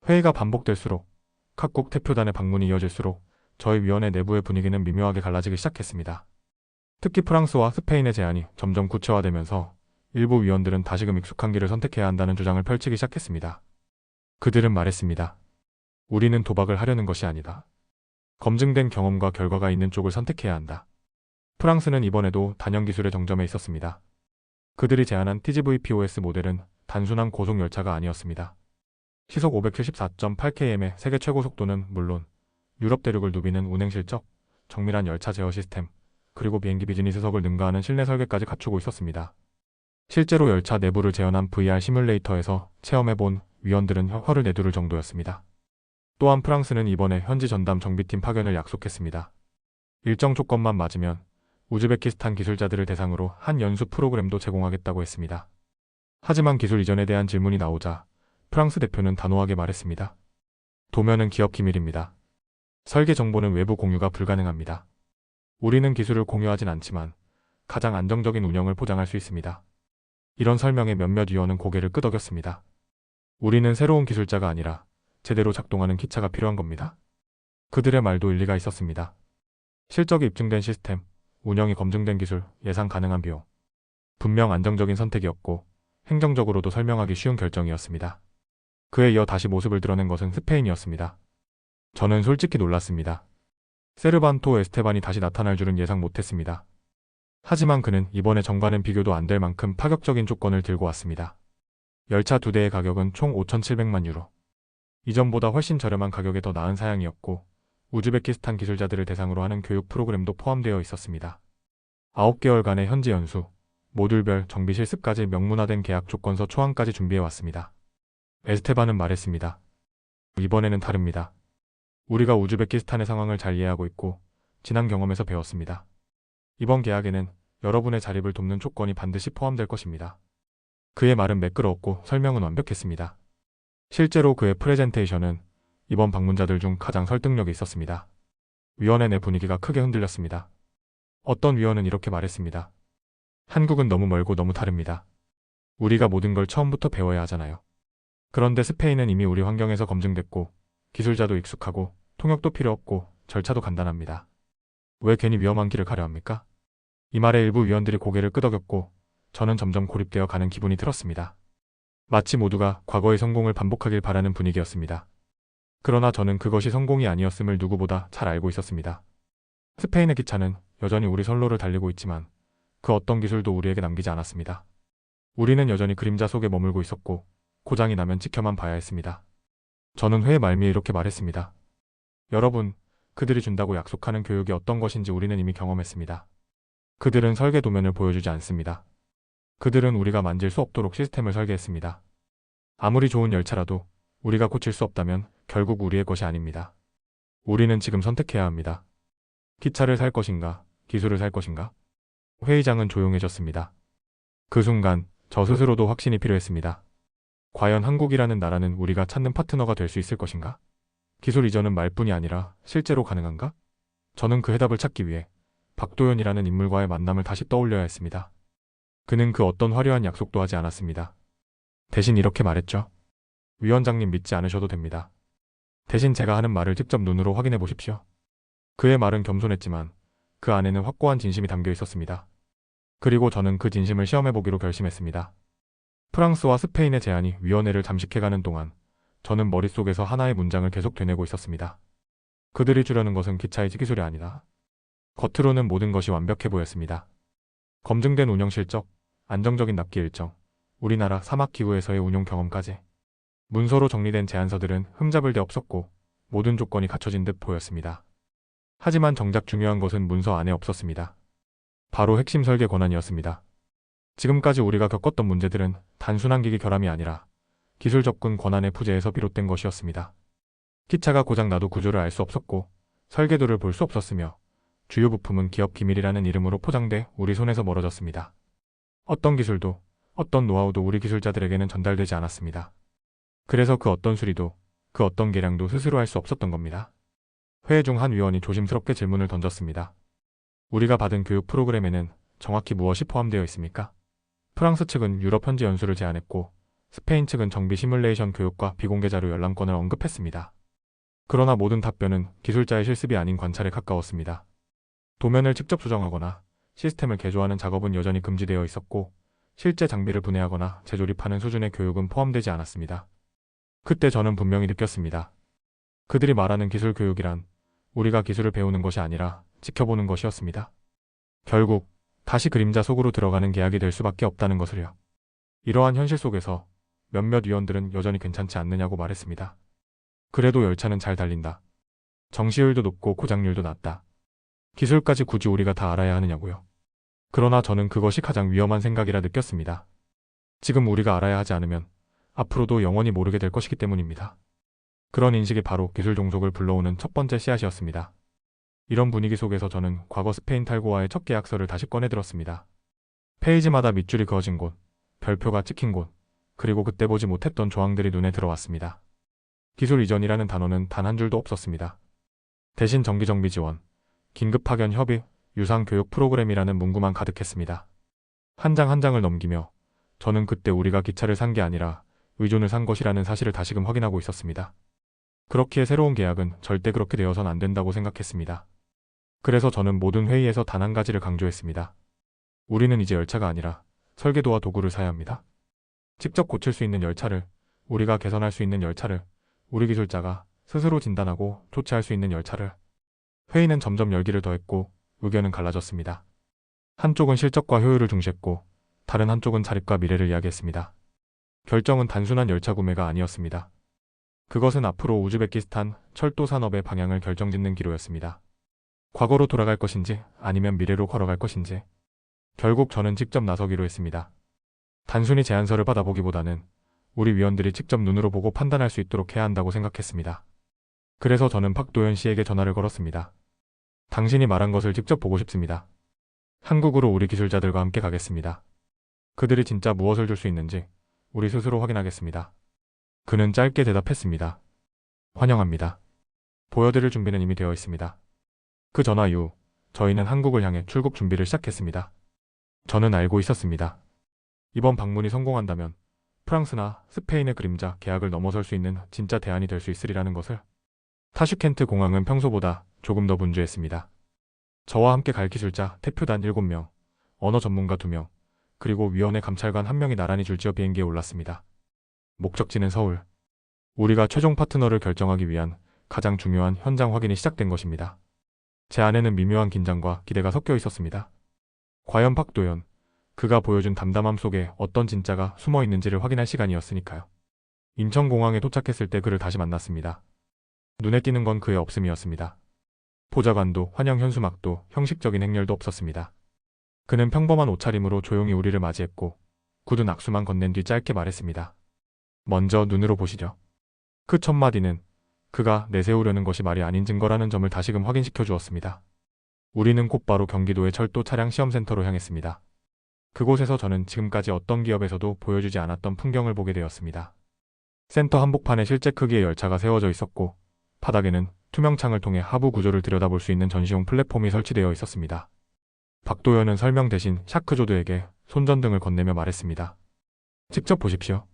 회의가 반복될수록 각국 대표단의 방문이 이어질수록 저희 위원회 내부의 분위기는 미묘하게 갈라지기 시작했습니다. 특히 프랑스와 스페인의 제안이 점점 구체화되면서 일부 위원들은 다시금 익숙한 길을 선택해야 한다는 주장을 펼치기 시작했습니다. 그들은 말했습니다. 우리는 도박을 하려는 것이 아니다. 검증된 경험과 결과가 있는 쪽을 선택해야 한다. 프랑스는 이번에도 단연 기술의 정점에 있었습니다. 그들이 제안한 TGV-POS 모델은 단순한 고속열차가 아니었습니다. 시속 574.8km의 세계 최고 속도는 물론 유럽 대륙을 누비는 운행 실적, 정밀한 열차 제어 시스템, 그리고 비행기 비즈니스석을 능가하는 실내 설계까지 갖추고 있었습니다. 실제로 열차 내부를 재현한 VR 시뮬레이터에서 체험해본 위원들은 혀를 내두를 정도였습니다. 또한 프랑스는 이번에 현지 전담 정비팀 파견을 약속했습니다. 일정 조건만 맞으면 우즈베키스탄 기술자들을 대상으로 한 연수 프로그램도 제공하겠다고 했습니다. 하지만 기술 이전에 대한 질문이 나오자 프랑스 대표는 단호하게 말했습니다. 도면은 기업 기밀입니다. 설계 정보는 외부 공유가 불가능합니다. 우리는 기술을 공유하진 않지만 가장 안정적인 운영을 보장할 수 있습니다. 이런 설명에 몇몇 위원은 고개를 끄덕였습니다. 우리는 새로운 기술자가 아니라 제대로 작동하는 기차가 필요한 겁니다. 그들의 말도 일리가 있었습니다. 실적이 입증된 시스템, 운영이 검증된 기술, 예상 가능한 비용. 분명 안정적인 선택이었고 행정적으로도 설명하기 쉬운 결정이었습니다. 그에 이어 다시 모습을 드러낸 것은 스페인이었습니다. 저는 솔직히 놀랐습니다. 세르반토 에스테반이 다시 나타날 줄은 예상 못했습니다. 하지만 그는 이번에 정과는 비교도 안 될 만큼 파격적인 조건을 들고 왔습니다. 열차 2대의 가격은 총 5,700만 유로. 이전보다 훨씬 저렴한 가격에 더 나은 사양이었고 우즈베키스탄 기술자들을 대상으로 하는 교육 프로그램도 포함되어 있었습니다. 9개월간의 현지 연수, 모듈별 정비 실습까지 명문화된 계약 조건서 초안까지 준비해왔습니다. 에스테반은 말했습니다. 이번에는 다릅니다. 우리가 우즈베키스탄의 상황을 잘 이해하고 있고 지난 경험에서 배웠습니다. 이번 계약에는 여러분의 자립을 돕는 조건이 반드시 포함될 것입니다. 그의 말은 매끄러웠고 설명은 완벽했습니다. 실제로 그의 프레젠테이션은 이번 방문자들 중 가장 설득력이 있었습니다. 위원회 내 분위기가 크게 흔들렸습니다. 어떤 위원은 이렇게 말했습니다. 한국은 너무 멀고 너무 다릅니다. 우리가 모든 걸 처음부터 배워야 하잖아요. 그런데 스페인은 이미 우리 환경에서 검증됐고 기술자도 익숙하고 통역도 필요 없고 절차도 간단합니다. 왜 괜히 위험한 길을 가려 합니까? 이 말에 일부 위원들이 고개를 끄덕였고 저는 점점 고립되어 가는 기분이 들었습니다. 마치 모두가 과거의 성공을 반복하길 바라는 분위기였습니다. 그러나 저는 그것이 성공이 아니었음을 누구보다 잘 알고 있었습니다. 스페인의 기차는 여전히 우리 선로를 달리고 있지만 그 어떤 기술도 우리에게 남기지 않았습니다. 우리는 여전히 그림자 속에 머물고 있었고 고장이 나면 지켜만 봐야 했습니다. 저는 회의 말미에 이렇게 말했습니다. 여러분, 그들이 준다고 약속하는 교육이 어떤 것인지 우리는 이미 경험했습니다. 그들은 설계 도면을 보여주지 않습니다. 그들은 우리가 만질 수 없도록 시스템을 설계했습니다. 아무리 좋은 열차라도 우리가 고칠 수 없다면 결국 우리의 것이 아닙니다. 우리는 지금 선택해야 합니다. 기차를 살 것인가, 기술을 살 것인가? 회의장은 조용해졌습니다. 그 순간 저 스스로도 확신이 필요했습니다. 과연 한국이라는 나라는 우리가 찾는 파트너가 될 수 있을 것인가? 기술 이전은 말뿐이 아니라 실제로 가능한가? 저는 그 해답을 찾기 위해 박도연이라는 인물과의 만남을 다시 떠올려야 했습니다. 그는 그 어떤 화려한 약속도 하지 않았습니다. 대신 이렇게 말했죠. 위원장님 믿지 않으셔도 됩니다. 대신 제가 하는 말을 직접 눈으로 확인해 보십시오. 그의 말은 겸손했지만 그 안에는 확고한 진심이 담겨 있었습니다. 그리고 저는 그 진심을 시험해 보기로 결심했습니다. 프랑스와 스페인의 제안이 위원회를 잠식해가는 동안 저는 머릿속에서 하나의 문장을 계속 되뇌고 있었습니다. 그들이 주려는 것은 기차의 기술이 아니다. 겉으로는 모든 것이 완벽해 보였습니다. 검증된 운영 실적, 안정적인 납기 일정, 우리나라 사막기구에서의 운용 경험까지. 문서로 정리된 제안서들은 흠잡을 데 없었고 모든 조건이 갖춰진 듯 보였습니다. 하지만 정작 중요한 것은 문서 안에 없었습니다. 바로 핵심 설계 권한이었습니다. 지금까지 우리가 겪었던 문제들은 단순한 기기 결함이 아니라 기술 접근 권한의 부재에서 비롯된 것이었습니다. 기차가 고장나도 구조를 알 수 없었고 설계도를 볼 수 없었으며 주요 부품은 기업 기밀이라는 이름으로 포장돼 우리 손에서 멀어졌습니다. 어떤 기술도 어떤 노하우도 우리 기술자들에게는 전달되지 않았습니다. 그래서 그 어떤 수리도 그 어떤 계량도 스스로 할 수 없었던 겁니다. 회의 중 한 위원이 조심스럽게 질문을 던졌습니다. 우리가 받은 교육 프로그램에는 정확히 무엇이 포함되어 있습니까? 프랑스 측은 유럽 현지 연수를 제안했고 스페인 측은 정비 시뮬레이션 교육과 비공개 자료 열람권을 언급했습니다. 그러나 모든 답변은 기술자의 실습이 아닌 관찰에 가까웠습니다. 도면을 직접 수정하거나 시스템을 개조하는 작업은 여전히 금지되어 있었고 실제 장비를 분해하거나 재조립하는 수준의 교육은 포함되지 않았습니다. 그때 저는 분명히 느꼈습니다. 그들이 말하는 기술 교육이란 우리가 기술을 배우는 것이 아니라 지켜보는 것이었습니다. 결국 다시 그림자 속으로 들어가는 계약이 될 수밖에 없다는 것을요. 이러한 현실 속에서 몇몇 위원들은 여전히 괜찮지 않느냐고 말했습니다. 그래도 열차는 잘 달린다. 정시율도 높고 고장률도 낮다. 기술까지 굳이 우리가 다 알아야 하느냐고요. 그러나 저는 그것이 가장 위험한 생각이라 느꼈습니다. 지금 우리가 알아야 하지 않으면 앞으로도 영원히 모르게 될 것이기 때문입니다. 그런 인식이 바로 기술 종속을 불러오는 첫 번째 씨앗이었습니다. 이런 분위기 속에서 저는 과거 스페인 탈고와의 첫 계약서를 다시 꺼내들었습니다. 페이지마다 밑줄이 그어진 곳, 별표가 찍힌 곳, 그리고 그때 보지 못했던 조항들이 눈에 들어왔습니다. 기술 이전이라는 단어는 단 한 줄도 없었습니다. 대신 정기정비 지원, 긴급 파견 협의, 유상 교육 프로그램이라는 문구만 가득했습니다. 한 장 한 장을 넘기며 저는 그때 우리가 기차를 산 게 아니라 의존을 산 것이라는 사실을 다시금 확인하고 있었습니다. 그렇기에 새로운 계약은 절대 그렇게 되어선 안 된다고 생각했습니다. 그래서 저는 모든 회의에서 단 한 가지를 강조했습니다. 우리는 이제 열차가 아니라 설계도와 도구를 사야 합니다. 직접 고칠 수 있는 열차를, 우리가 개선할 수 있는 열차를, 우리 기술자가 스스로 진단하고 조치할 수 있는 열차를. 회의는 점점 열기를 더했고 의견은 갈라졌습니다. 한쪽은 실적과 효율을 중시했고 다른 한쪽은 자립과 미래를 이야기했습니다. 결정은 단순한 열차 구매가 아니었습니다. 그것은 앞으로 우즈베키스탄 철도 산업의 방향을 결정짓는 기로였습니다. 과거로 돌아갈 것인지 아니면 미래로 걸어갈 것인지. 결국 저는 직접 나서기로 했습니다. 단순히 제안서를 받아보기보다는 우리 위원들이 직접 눈으로 보고 판단할 수 있도록 해야 한다고 생각했습니다. 그래서 저는 박도연 씨에게 전화를 걸었습니다. 당신이 말한 것을 직접 보고 싶습니다. 한국으로 우리 기술자들과 함께 가겠습니다. 그들이 진짜 무엇을 줄 수 있는지 우리 스스로 확인하겠습니다. 그는 짧게 대답했습니다. 환영합니다. 보여드릴 준비는 이미 되어 있습니다. 그 전화 이후 저희는 한국을 향해 출국 준비를 시작했습니다. 저는 알고 있었습니다. 이번 방문이 성공한다면 프랑스나 스페인의 그림자 계약을 넘어설 수 있는 진짜 대안이 될 수 있으리라는 것을. 타슈켄트 공항은 평소보다 조금 더 분주했습니다. 저와 함께 갈 기술자 대표단 7명, 언어 전문가 2명, 그리고 위원회 감찰관 1명이 나란히 줄지어 비행기에 올랐습니다. 목적지는 서울. 우리가 최종 파트너를 결정하기 위한 가장 중요한 현장 확인이 시작된 것입니다. 제 안에는 미묘한 긴장과 기대가 섞여 있었습니다. 과연 박도연, 그가 보여준 담담함 속에 어떤 진짜가 숨어 있는지를 확인할 시간이었으니까요. 인천공항에 도착했을 때 그를 다시 만났습니다. 눈에 띄는 건 그의 없음이었습니다. 보좌관도 환영 현수막도 형식적인 행렬도 없었습니다. 그는 평범한 옷차림으로 조용히 우리를 맞이했고 굳은 악수만 건넨 뒤 짧게 말했습니다. 먼저 눈으로 보시죠. 그 첫 마디는 그가 내세우려는 것이 말이 아닌 증거라는 점을 다시금 확인시켜 주었습니다. 우리는 곧바로 경기도의 철도 차량 시험센터로 향했습니다. 그곳에서 저는 지금까지 어떤 기업에서도 보여주지 않았던 풍경을 보게 되었습니다. 센터 한복판에 실제 크기의 열차가 세워져 있었고 바닥에는 투명 창을 통해 하부 구조를 들여다볼 수 있는 전시용 플랫폼이 설치되어 있었습니다. 박도연은 설명 대신 샤크조드에게 손전등을 건네며 말했습니다. 직접 보십시오.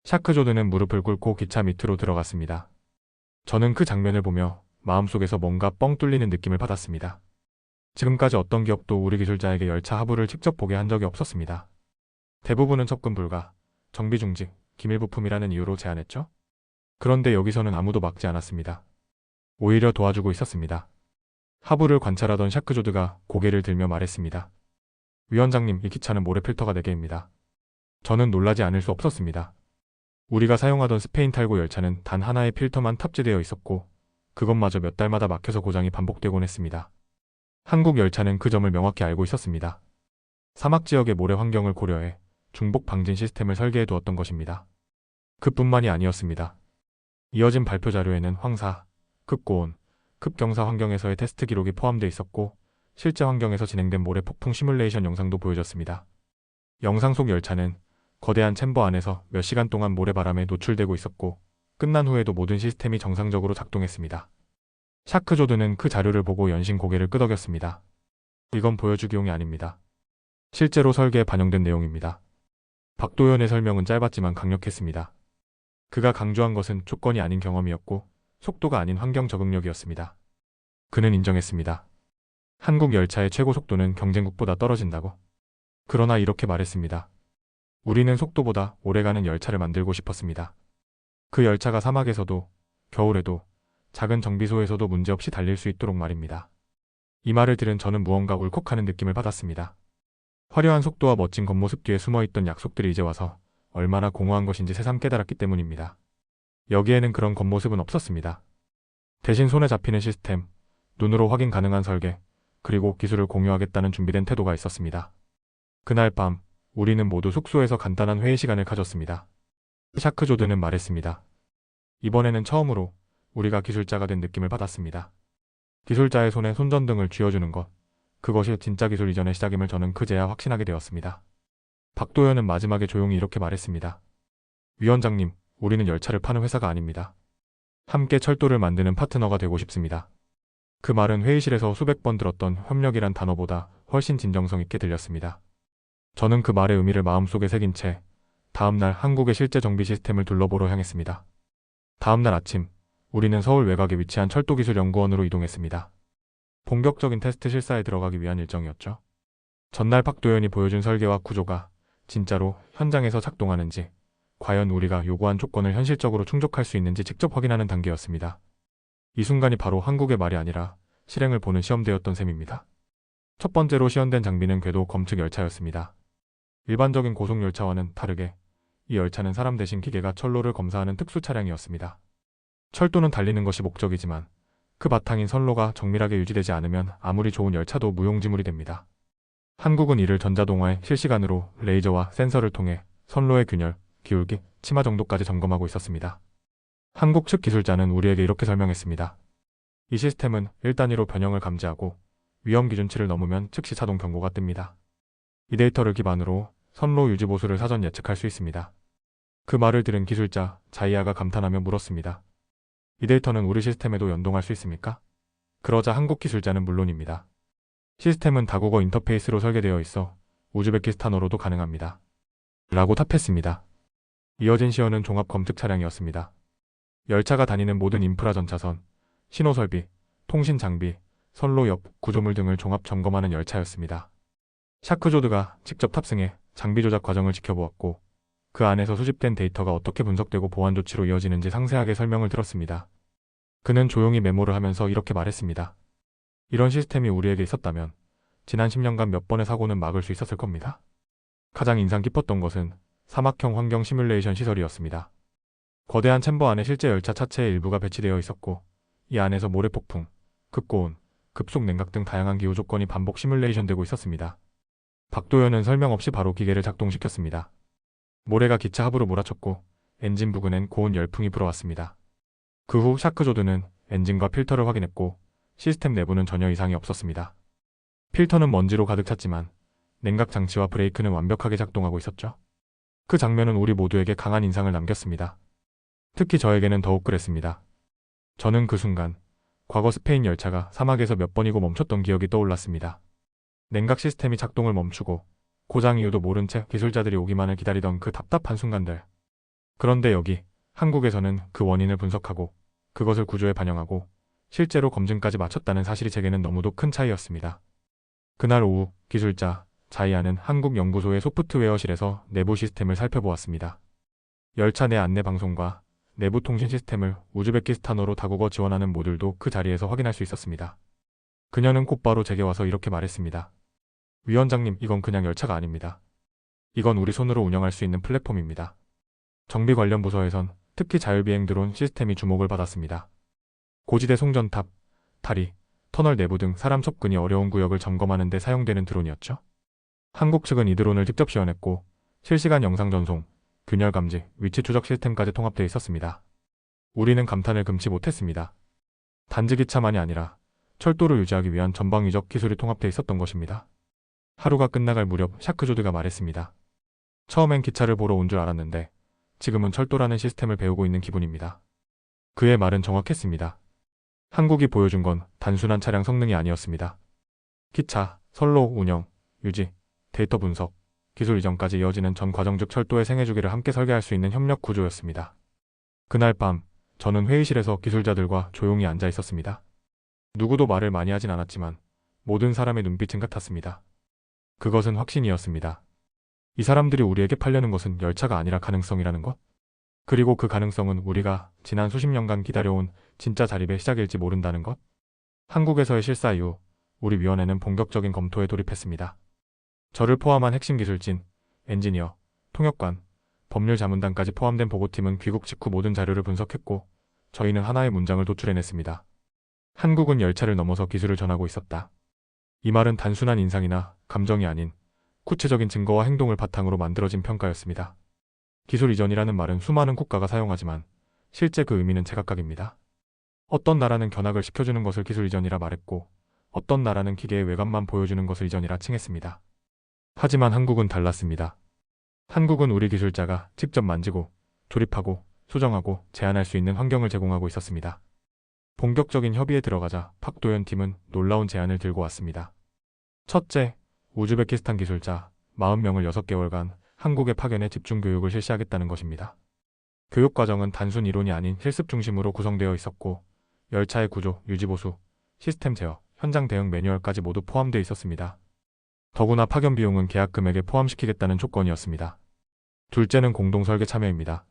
샤크조드는 무릎을 꿇고 기차 밑으로 들어갔습니다. 저는 그 장면을 보며 마음속에서 뭔가 뻥 뚫리는 느낌을 받았습니다. 지금까지 어떤 기업도 우리 기술자에게 열차 하부를 직접 보게 한 적이 없었습니다. 대부분은 접근 불가, 정비 중직, 기밀 부품이라는 이유로 제안했죠. 그런데 여기서는 아무도 막지 않았습니다. 오히려 도와주고 있었습니다. 하부를 관찰하던 샤크조드가 고개를 들며 말했습니다. 위원장님, 이 기차는 모래 필터가 4개입니다. 저는 놀라지 않을 수 없었습니다. 우리가 사용하던 스페인 탈고 열차는 단 하나의 필터만 탑재되어 있었고 그것마저 몇 달마다 막혀서 고장이 반복되곤 했습니다. 한국 열차는 그 점을 명확히 알고 있었습니다. 사막 지역의 모래 환경을 고려해 중복 방진 시스템을 설계해 두었던 것입니다. 그뿐만이 아니었습니다. 이어진 발표 자료에는 황사, 급고온, 급경사 환경에서의 테스트 기록이 포함되어 있었고 실제 환경에서 진행된 모래 폭풍 시뮬레이션 영상도 보여졌습니다. 영상 속 열차는 거대한 챔버 안에서 몇 시간 동안 모래바람에 노출되고 있었고 끝난 후에도 모든 시스템이 정상적으로 작동했습니다. 샤크조드는 그 자료를 보고 연신 고개를 끄덕였습니다. 이건 보여주기용이 아닙니다. 실제로 설계에 반영된 내용입니다. 박도연의 설명은 짧았지만 강력했습니다. 그가 강조한 것은 조건이 아닌 경험이었고 속도가 아닌 환경 적응력이었습니다. 그는 인정했습니다. 한국 열차의 최고 속도는 경쟁국보다 떨어진다고. 그러나 이렇게 말했습니다. 우리는 속도보다 오래가는 열차를 만들고 싶었습니다. 그 열차가 사막에서도 겨울에도 작은 정비소에서도 문제없이 달릴 수 있도록 말입니다. 이 말을 들은 저는 무언가 울컥하는 느낌을 받았습니다. 화려한 속도와 멋진 겉모습 뒤에 숨어있던 약속들이 이제 와서 얼마나 공허한 것인지 새삼 깨달았기 때문입니다. 여기에는 그런 겉모습은 없었습니다. 대신 손에 잡히는 시스템, 눈으로 확인 가능한 설계, 그리고 기술을 공유하겠다는 준비된 태도가 있었습니다. 그날 밤 우리는 모두 숙소에서 간단한 회의 시간을 가졌습니다. 샤크조드는 말했습니다. 이번에는 처음으로 우리가 기술자가 된 느낌을 받았습니다. 기술자의 손에 손전등을 쥐어주는 것, 그것이 진짜 기술 이전의 시작임을 저는 그제야 확신하게 되었습니다. 박도연은 마지막에 조용히 이렇게 말했습니다. 위원장님, 우리는 열차를 파는 회사가 아닙니다. 함께 철도를 만드는 파트너가 되고 싶습니다. 그 말은 회의실에서 수백 번 들었던 협력이란 단어보다 훨씬 진정성 있게 들렸습니다. 저는 그 말의 의미를 마음속에 새긴 채 다음날 한국의 실제 정비 시스템을 둘러보러 향했습니다. 다음날 아침, 우리는 서울 외곽에 위치한 철도기술연구원으로 이동했습니다. 본격적인 테스트 실사에 들어가기 위한 일정이었죠. 전날 박도연이 보여준 설계와 구조가 진짜로 현장에서 작동하는지, 과연 우리가 요구한 조건을 현실적으로 충족할 수 있는지 직접 확인하는 단계였습니다. 이 순간이 바로 한국의 말이 아니라 실행을 보는 시험대였던 셈입니다. 첫 번째로 시연된 장비는 궤도 검측 열차였습니다. 일반적인 고속열차와는 다르게 이 열차는 사람 대신 기계가 철로를 검사하는 특수 차량이었습니다. 철도는 달리는 것이 목적이지만 그 바탕인 선로가 정밀하게 유지되지 않으면 아무리 좋은 열차도 무용지물이 됩니다. 한국은 이를 전자동화에 실시간으로 레이저와 센서를 통해 선로의 균열, 기울기, 치마 정도까지 점검하고 있었습니다. 한국 측 기술자는 우리에게 이렇게 설명했습니다. 이 시스템은 1단위로 변형을 감지하고 위험 기준치를 넘으면 즉시 자동 경고가 뜹니다. 이 데이터를 기반으로 선로 유지 보수를 사전 예측할 수 있습니다. 그 말을 들은 기술자 자이아가 감탄하며 물었습니다. 이 데이터는 우리 시스템에도 연동할 수 있습니까? 그러자 한국 기술자는 물론입니다. 시스템은 다국어 인터페이스로 설계되어 있어 우즈베키스탄어로도 가능합니다. 라고 답했습니다. 이어진 시연은 종합 검측 차량이었습니다. 열차가 다니는 모든 인프라 전차선, 신호 설비, 통신 장비, 선로 옆 구조물 등을 종합 점검하는 열차였습니다. 샤크조드가 직접 탑승해 장비 조작 과정을 지켜보았고 그 안에서 수집된 데이터가 어떻게 분석되고 보안 조치로 이어지는지 상세하게 설명을 들었습니다. 그는 조용히 메모를 하면서 이렇게 말했습니다. 이런 시스템이 우리에게 있었다면 지난 10년간 몇 번의 사고는 막을 수 있었을 겁니다. 가장 인상 깊었던 것은 사막형 환경 시뮬레이션 시설이었습니다. 거대한 챔버 안에 실제 열차 차체의 일부가 배치되어 있었고 이 안에서 모래폭풍, 급고온, 급속 냉각 등 다양한 기후 조건이 반복 시뮬레이션되고 있었습니다. 박도연은 설명 없이 바로 기계를 작동시켰습니다. 모래가 기차 하부로 몰아쳤고 엔진 부근엔 고온 열풍이 불어왔습니다. 그 후 샤크 조드는 엔진과 필터를 확인했고 시스템 내부는 전혀 이상이 없었습니다. 필터는 먼지로 가득 찼지만 냉각 장치와 브레이크는 완벽하게 작동하고 있었죠. 그 장면은 우리 모두에게 강한 인상을 남겼습니다. 특히 저에게는 더욱 그랬습니다. 저는 그 순간 과거 스페인 열차가 사막에서 몇 번이고 멈췄던 기억이 떠올랐습니다. 냉각 시스템이 작동을 멈추고 고장 이유도 모른 채 기술자들이 오기만을 기다리던 그 답답한 순간들. 그런데 여기 한국에서는 그 원인을 분석하고 그것을 구조에 반영하고 실제로 검증까지 마쳤다는 사실이 제게는 너무도 큰 차이였습니다. 그날 오후 기술자 자이아는 한국 연구소의 소프트웨어실에서 내부 시스템을 살펴보았습니다. 열차 내 안내 방송과 내부 통신 시스템을 우즈베키스탄어로 다국어 지원하는 모듈도 그 자리에서 확인할 수 있었습니다. 그녀는 곧바로 제게 와서 이렇게 말했습니다. 위원장님, 이건 그냥 열차가 아닙니다. 이건 우리 손으로 운영할 수 있는 플랫폼입니다. 정비 관련 부서에선 특히 자율비행 드론 시스템이 주목을 받았습니다. 고지대 송전탑, 다리, 터널 내부 등 사람 접근이 어려운 구역을 점검하는 데 사용되는 드론이었죠. 한국 측은 이 드론을 직접 시연했고 실시간 영상 전송, 균열 감지, 위치 추적 시스템까지 통합되어 있었습니다. 우리는 감탄을 금치 못했습니다. 단지 기차만이 아니라 철도를 유지하기 위한 전방위적 기술이 통합되어 있었던 것입니다. 하루가 끝나갈 무렵 샤크조드가 말했습니다. 처음엔 기차를 보러 온 줄 알았는데 지금은 철도라는 시스템을 배우고 있는 기분입니다. 그의 말은 정확했습니다. 한국이 보여준 건 단순한 차량 성능이 아니었습니다. 기차, 선로 운영, 유지, 데이터 분석, 기술 이전까지 이어지는 전 과정 즉 철도의 생애주기를 함께 설계할 수 있는 협력 구조였습니다. 그날 밤 저는 회의실에서 기술자들과 조용히 앉아 있었습니다. 누구도 말을 많이 하진 않았지만 모든 사람의 눈빛은 같았습니다. 그것은 확신이었습니다. 이 사람들이 우리에게 팔려는 것은 열차가 아니라 가능성이라는 것? 그리고 그 가능성은 우리가 지난 수십 년간 기다려온 진짜 자립의 시작일지 모른다는 것? 한국에서의 실사 이후 우리 위원회는 본격적인 검토에 돌입했습니다. 저를 포함한 핵심 기술진, 엔지니어, 통역관, 법률 자문단까지 포함된 보고팀은 귀국 직후 모든 자료를 분석했고 저희는 하나의 문장을 도출해냈습니다. 한국은 열차를 넘어서 기술을 전하고 있었다. 이 말은 단순한 인상이나 감정이 아닌 구체적인 증거와 행동을 바탕으로 만들어진 평가였습니다. 기술 이전이라는 말은 수많은 국가가 사용하지만 실제 그 의미는 제각각입니다. 어떤 나라는 견학을 시켜주는 것을 기술 이전이라 말했고 어떤 나라는 기계의 외관만 보여주는 것을 이전이라 칭했습니다. 하지만 한국은 달랐습니다. 한국은 우리 기술자가 직접 만지고 조립하고 수정하고 제안할 수 있는 환경을 제공하고 있었습니다. 본격적인 협의에 들어가자 박도연 팀은 놀라운 제안을 들고 왔습니다. 첫째, 우즈베키스탄 기술자 40명을 6개월간 한국에 파견해 집중 교육을 실시하겠다는 것입니다. 교육 과정은 단순 이론이 아닌 실습 중심으로 구성되어 있었고 열차의 구조, 유지보수, 시스템 제어, 현장 대응 매뉴얼까지 모두 포함되어 있었습니다. 더구나 파견 비용은 계약 금액에 포함시키겠다는 조건이었습니다. 둘째는 공동 설계 참여입니다.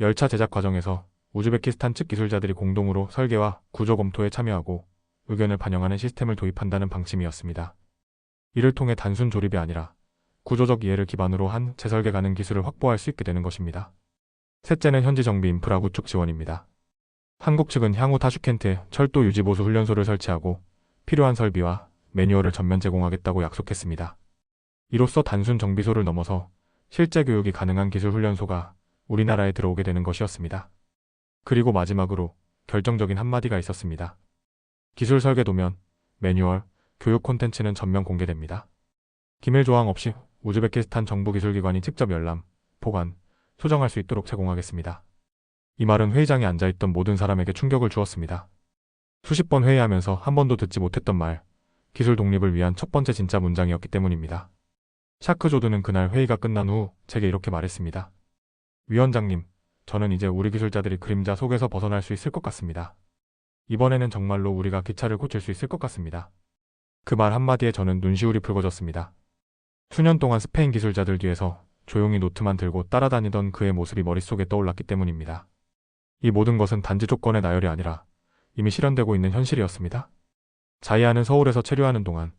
열차 제작 과정에서 우즈베키스탄 측 기술자들이 공동으로 설계와 구조 검토에 참여하고 의견을 반영하는 시스템을 도입한다는 방침이었습니다. 이를 통해 단순 조립이 아니라 구조적 이해를 기반으로 한 재설계 가능 기술을 확보할 수 있게 되는 것입니다. 셋째는 현지 정비 인프라 구축 지원입니다. 한국 측은 향후 타슈켄트에 철도 유지보수 훈련소를 설치하고 필요한 설비와 매뉴얼을 전면 제공하겠다고 약속했습니다. 이로써 단순 정비소를 넘어서 실제 교육이 가능한 기술 훈련소가 우리나라에 들어오게 되는 것이었습니다. 그리고 마지막으로 결정적인 한마디가 있었습니다. 기술 설계 도면, 매뉴얼, 교육 콘텐츠는 전면 공개됩니다. 기밀 조항 없이 우즈베키스탄 정부 기술기관이 직접 열람, 보관, 수정할 수 있도록 제공하겠습니다. 이 말은 회의장에 앉아있던 모든 사람에게 충격을 주었습니다. 수십 번 회의하면서 한 번도 듣지 못했던 말, 기술 독립을 위한 첫 번째 진짜 문장이었기 때문입니다. 샤크 조드는 그날 회의가 끝난 후 제게 이렇게 말했습니다. 위원장님, 저는 이제 우리 기술자들이 그림자 속에서 벗어날 수 있을 것 같습니다. 이번에는 정말로 우리가 기차를 고칠 수 있을 것 같습니다. 그 말 한마디에 저는 눈시울이 붉어졌습니다. 수년 동안 스페인 기술자들 뒤에서 조용히 노트만 들고 따라다니던 그의 모습이 머릿속에 떠올랐기 때문입니다. 이 모든 것은 단지 조건의 나열이 아니라 이미 실현되고 있는 현실이었습니다. 자이아는 서울에서 체류하는 동안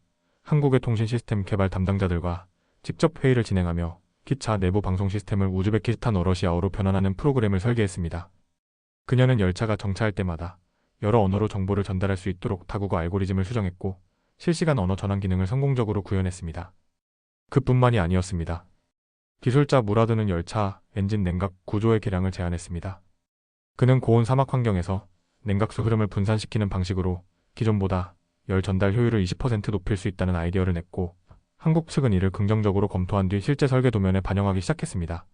한국의 통신 시스템 개발 담당자들과 직접 회의를 진행하며 기차 내부 방송 시스템을 우즈베키스탄어 러시아어로 변환하는 프로그램을 설계했습니다. 그녀는 열차가 정차할 때마다 여러 언어로 정보를 전달할 수 있도록 다국어 알고리즘을 수정했고 실시간 언어 전환 기능을 성공적으로 구현했습니다. 그뿐만이 아니었습니다. 기술자 무라드는 열차 엔진 냉각 구조의 개량을 제안했습니다. 그는 고온 사막 환경에서 냉각수 흐름을 분산시키는 방식으로 기존보다 열 전달 효율을 20% 높일 수 있다는 아이디어를 냈고 한국 측은 이를 긍정적으로 검토한 뒤 실제 설계 도면에 반영하기 시작했습니다.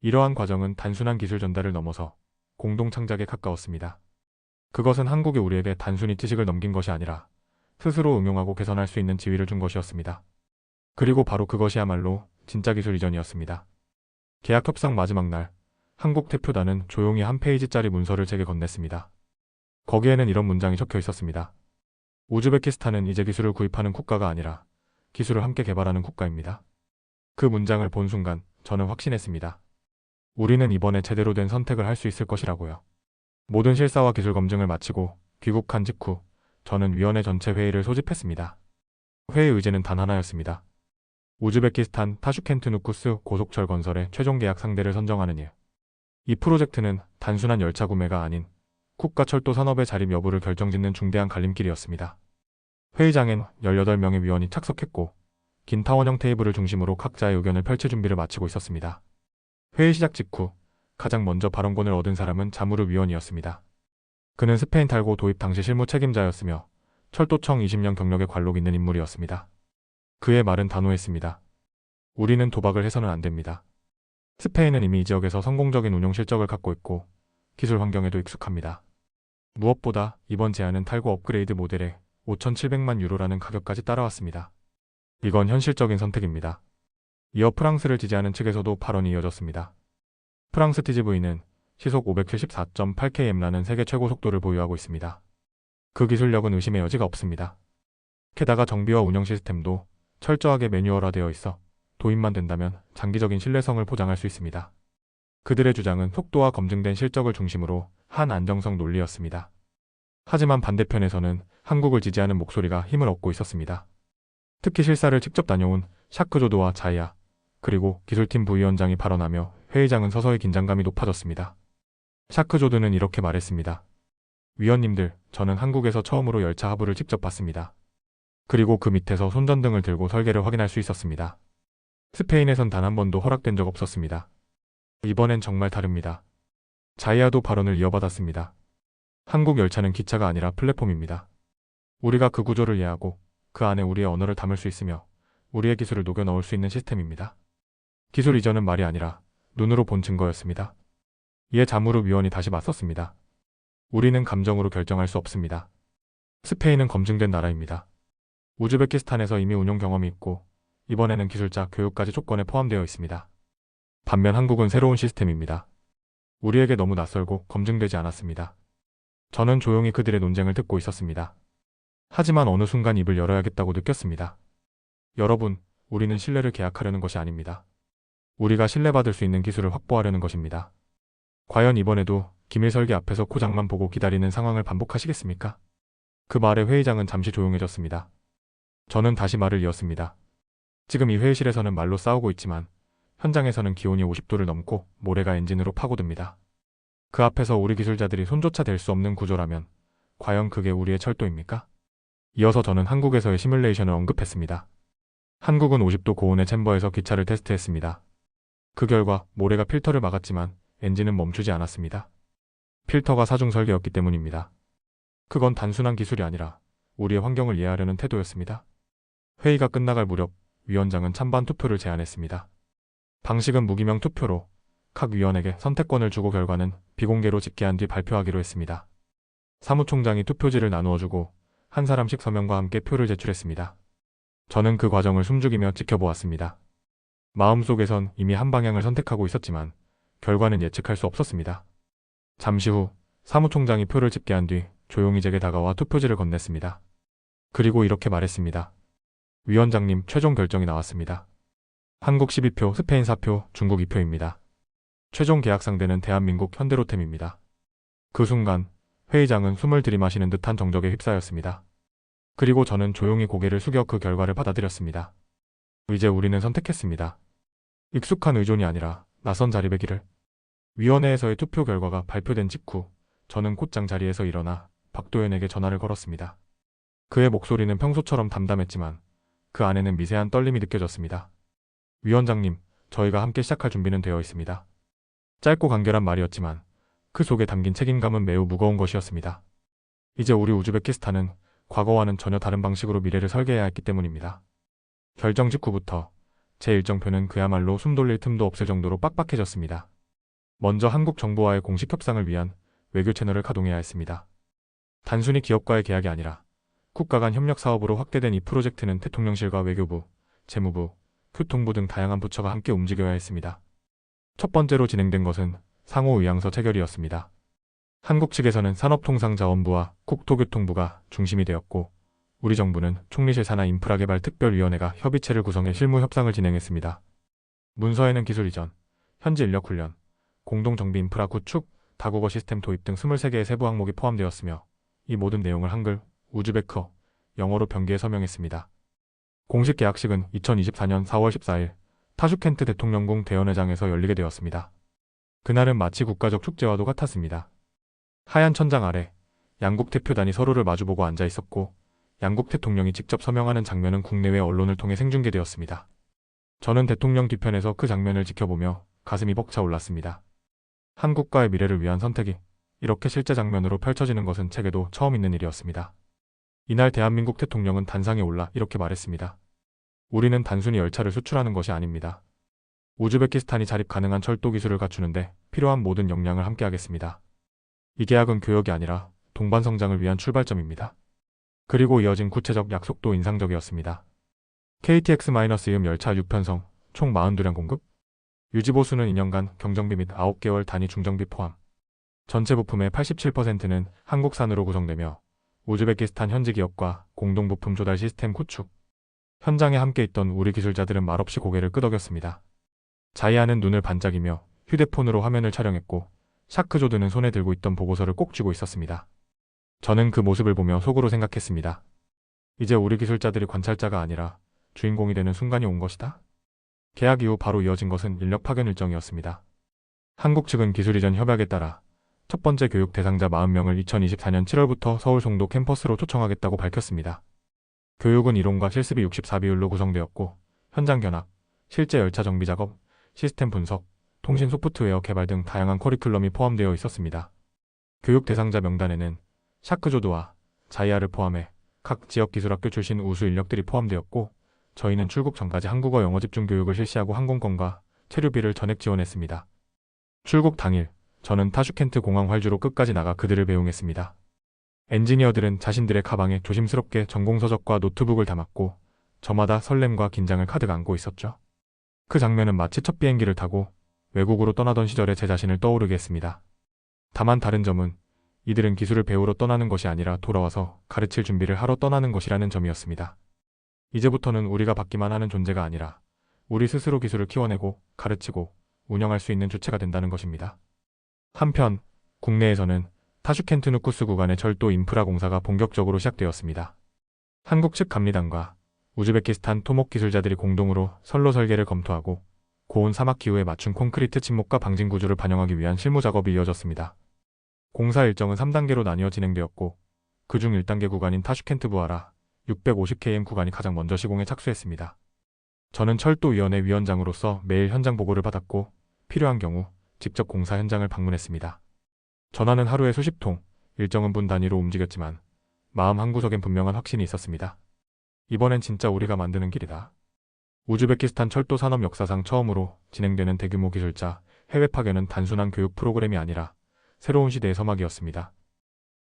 이러한 과정은 단순한 기술 전달을 넘어서 공동 창작에 가까웠습니다. 그것은 한국이 우리에게 단순히 지식을 넘긴 것이 아니라 스스로 응용하고 개선할 수 있는 지위를 준 것이었습니다. 그리고 바로 그것이야말로 진짜 기술 이전이었습니다. 계약 협상 마지막 날, 한국 대표단은 조용히 한 페이지짜리 문서를 제게 건넸습니다. 거기에는 이런 문장이 적혀 있었습니다. 우즈베키스탄은 이제 기술을 구입하는 국가가 아니라 기술을 함께 개발하는 국가입니다. 그 문장을 본 순간 저는 확신했습니다. 우리는 이번에 제대로 된 선택을 할 수 있을 것이라고요. 모든 실사와 기술 검증을 마치고 귀국한 직후 저는 위원회 전체 회의를 소집했습니다. 회의 의제는 단 하나였습니다. 우즈베키스탄 타슈켄트 누쿠스 고속철 건설의 최종 계약 상대를 선정하는 일. 이 프로젝트는 단순한 열차 구매가 아닌 국가 철도 산업의 자립 여부를 결정짓는 중대한 갈림길이었습니다. 회의장엔 18명의 위원이 착석했고 긴 타원형 테이블을 중심으로 각자의 의견을 펼칠 준비를 마치고 있었습니다. 회의 시작 직후 가장 먼저 발언권을 얻은 사람은 자무르 위원이었습니다. 그는 스페인 탈고 도입 당시 실무 책임자였으며 철도청 20년 경력의 관록 있는 인물이었습니다. 그의 말은 단호했습니다. 우리는 도박을 해서는 안 됩니다. 스페인은 이미 이 지역에서 성공적인 운용 실적을 갖고 있고 기술 환경에도 익숙합니다. 무엇보다 이번 제안은 탈고 업그레이드 모델에 5,700만 유로라는 가격까지 따라왔습니다. 이건 현실적인 선택입니다. 이어 프랑스를 지지하는 측에서도 발언이 이어졌습니다. 프랑스 TGV는 시속 574.8km라는 세계 최고 속도를 보유하고 있습니다. 그 기술력은 의심의 여지가 없습니다. 게다가 정비와 운영 시스템도 철저하게 매뉴얼화되어 있어 도입만 된다면 장기적인 신뢰성을 보장할 수 있습니다. 그들의 주장은 속도와 검증된 실적을 중심으로 한 안정성 논리였습니다. 하지만 반대편에서는 한국을 지지하는 목소리가 힘을 얻고 있었습니다. 특히 실사를 직접 다녀온 샤크 조드와 자이아, 그리고 기술팀 부위원장이 발언하며 회의장은 서서히 긴장감이 높아졌습니다. 샤크 조드는 이렇게 말했습니다. 위원님들, 저는 한국에서 처음으로 열차 하부를 직접 봤습니다. 그리고 그 밑에서 손전등을 들고 설계를 확인할 수 있었습니다. 스페인에선 단 한 번도 허락된 적 없었습니다. 이번엔 정말 다릅니다. 자이아도 발언을 이어받았습니다. 한국 열차는 기차가 아니라 플랫폼입니다. 우리가 그 구조를 이해하고 그 안에 우리의 언어를 담을 수 있으며 우리의 기술을 녹여 넣을 수 있는 시스템입니다. 기술 이전은 말이 아니라 눈으로 본 증거였습니다. 이에 자무르 위원이 다시 맞섰습니다. 우리는 감정으로 결정할 수 없습니다. 스페인은 검증된 나라입니다. 우즈베키스탄에서 이미 운용 경험이 있고 이번에는 기술자 교육까지 조건에 포함되어 있습니다. 반면 한국은 새로운 시스템입니다. 우리에게 너무 낯설고 검증되지 않았습니다. 저는 조용히 그들의 논쟁을 듣고 있었습니다. 하지만 어느 순간 입을 열어야겠다고 느꼈습니다. 여러분, 우리는 신뢰를 계약하려는 것이 아닙니다. 우리가 신뢰받을 수 있는 기술을 확보하려는 것입니다. 과연 이번에도 기밀 설계 앞에서 코장만 보고 기다리는 상황을 반복하시겠습니까? 그 말에 회의장은 잠시 조용해졌습니다. 저는 다시 말을 이었습니다. 지금 이 회의실에서는 말로 싸우고 있지만 현장에서는 기온이 50도를 넘고 모래가 엔진으로 파고듭니다. 그 앞에서 우리 기술자들이 손조차 댈 수 없는 구조라면 과연 그게 우리의 철도입니까? 이어서 저는 한국에서의 시뮬레이션을 언급했습니다. 한국은 50도 고온의 챔버에서 기차를 테스트했습니다. 그 결과 모래가 필터를 막았지만 엔진은 멈추지 않았습니다. 필터가 사중 설계였기 때문입니다. 그건 단순한 기술이 아니라 우리의 환경을 이해하려는 태도였습니다. 회의가 끝나갈 무렵 위원장은 찬반 투표를 제안했습니다. 방식은 무기명 투표로 각 위원에게 선택권을 주고 결과는 비공개로 집계한 뒤 발표하기로 했습니다. 사무총장이 투표지를 나누어주고 한 사람씩 서명과 함께 표를 제출했습니다. 저는 그 과정을 숨죽이며 지켜보았습니다. 마음속에선 이미 한 방향을 선택하고 있었지만 결과는 예측할 수 없었습니다. 잠시 후 사무총장이 표를 집계한 뒤 조용히 제게 다가와 투표지를 건넸습니다. 그리고 이렇게 말했습니다. 위원장님, 최종 결정이 나왔습니다. 한국 12표, 스페인 4표, 중국 2표입니다. 최종 계약 상대는 대한민국 현대로템입니다. 그 순간 회의장은 숨을 들이마시는 듯한 정적에 휩싸였습니다. 그리고 저는 조용히 고개를 숙여 그 결과를 받아들였습니다. 이제 우리는 선택했습니다. 익숙한 의존이 아니라 낯선 자립의 길을. 위원회에서의 투표 결과가 발표된 직후 저는 곧장 자리에서 일어나 박도연에게 전화를 걸었습니다. 그의 목소리는 평소처럼 담담했지만 그 안에는 미세한 떨림이 느껴졌습니다. 위원장님, 저희가 함께 시작할 준비는 되어 있습니다. 짧고 간결한 말이었지만 그 속에 담긴 책임감은 매우 무거운 것이었습니다. 이제 우리 우즈베키스탄은 과거와는 전혀 다른 방식으로 미래를 설계해야 했기 때문입니다. 결정 직후부터 제 일정표는 그야말로 숨 돌릴 틈도 없을 정도로 빡빡해졌습니다. 먼저 한국 정부와의 공식 협상을 위한 외교 채널을 가동해야 했습니다. 단순히 기업과의 계약이 아니라 국가 간 협력 사업으로 확대된 이 프로젝트는 대통령실과 외교부, 재무부, 교통부 등 다양한 부처가 함께 움직여야 했습니다. 첫 번째로 진행된 것은 상호의향서 체결이었습니다. 한국 측에서는 산업통상자원부와 국토교통부가 중심이 되었고 우리 정부는 총리실 산하 인프라개발특별위원회가 협의체를 구성해 실무 협상을 진행했습니다. 문서에는 기술 이전, 현지 인력 훈련, 공동정비 인프라 구축, 다국어 시스템 도입 등 23개의 세부 항목이 포함되었으며 이 모든 내용을 한글, 우즈베크어, 영어로 병기에 서명했습니다. 공식 계약식은 2024년 4월 14일 타슈켄트 대통령궁 대연회장에서 열리게 되었습니다. 그날은 마치 국가적 축제와도 같았습니다. 하얀 천장 아래 양국 대표단이 서로를 마주보고 앉아 있었고 양국 대통령이 직접 서명하는 장면은 국내외 언론을 통해 생중계되었습니다. 저는 대통령 뒤편에서 그 장면을 지켜보며 가슴이 벅차 올랐습니다. 한국과의 미래를 위한 선택이 이렇게 실제 장면으로 펼쳐지는 것은 제게도 처음 있는 일이었습니다. 이날 대한민국 대통령은 단상에 올라 이렇게 말했습니다. 우리는 단순히 열차를 수출하는 것이 아닙니다. 우즈베키스탄이 자립 가능한 철도 기술을 갖추는데 필요한 모든 역량을 함께하겠습니다. 이 계약은 교역이 아니라 동반 성장을 위한 출발점입니다. 그리고 이어진 구체적 약속도 인상적이었습니다. KTX-음 열차 6편성, 총 42량 공급, 유지보수는 2년간 경정비 및 9개월 단위 중정비 포함, 전체 부품의 87%는 한국산으로 구성되며 우즈베키스탄 현지 기업과 공동부품 조달 시스템 구축. 현장에 함께 있던 우리 기술자들은 말없이 고개를 끄덕였습니다. 자이아는 눈을 반짝이며 휴대폰으로 화면을 촬영했고 샤크조드는 손에 들고 있던 보고서를 꼭 쥐고 있었습니다. 저는 그 모습을 보며 속으로 생각했습니다. 이제 우리 기술자들이 관찰자가 아니라 주인공이 되는 순간이 온 것이다. 계약 이후 바로 이어진 것은 인력 파견 일정이었습니다. 한국 측은 기술 이전 협약에 따라 첫 번째 교육 대상자 40명을 2024년 7월부터 서울 송도 캠퍼스로 초청하겠다고 밝혔습니다. 교육은 이론과 실습이 64비율로 구성되었고 현장 견학, 실제 열차 정비 작업, 시스템 분석, 통신 소프트웨어 개발 등 다양한 커리큘럼이 포함되어 있었습니다. 교육 대상자 명단에는 샤크조드와 자이아를 포함해 각 지역 기술학교 출신 우수 인력들이 포함되었고 저희는 출국 전까지 한국어 영어 집중 교육을 실시하고 항공권과 체류비를 전액 지원했습니다. 출국 당일 저는 타슈켄트 공항 활주로 끝까지 나가 그들을 배웅했습니다. 엔지니어들은 자신들의 가방에 조심스럽게 전공서적과 노트북을 담았고 저마다 설렘과 긴장을 가득 안고 있었죠. 그 장면은 마치 첫 비행기를 타고 외국으로 떠나던 시절의 제 자신을 떠오르게 했습니다. 다만 다른 점은 이들은 기술을 배우러 떠나는 것이 아니라 돌아와서 가르칠 준비를 하러 떠나는 것이라는 점이었습니다. 이제부터는 우리가 받기만 하는 존재가 아니라 우리 스스로 기술을 키워내고 가르치고 운영할 수 있는 주체가 된다는 것입니다. 한편 국내에서는 타슈켄트 누쿠스 구간의 철도 인프라 공사가 본격적으로 시작되었습니다. 한국 측 감리단과 우즈베키스탄 토목 기술자들이 공동으로 선로 설계를 검토하고 고온 사막 기후에 맞춘 콘크리트 침목과 방진 구조를 반영하기 위한 실무 작업이 이어졌습니다. 공사 일정은 3단계로 나뉘어 진행되었고 그중 1단계 구간인 타슈켄트 부하라 650km 구간이 가장 먼저 시공에 착수했습니다. 저는 철도위원회 위원장으로서 매일 현장 보고를 받았고 필요한 경우 직접 공사 현장을 방문했습니다. 전화는 하루에 수십 통, 일정은 분 단위로 움직였지만 마음 한구석엔 분명한 확신이 있었습니다. 이번엔 진짜 우리가 만드는 길이다. 우즈베키스탄 철도 산업 역사상 처음으로 진행되는 대규모 기술자 해외 파견은 단순한 교육 프로그램이 아니라 새로운 시대의 서막이었습니다.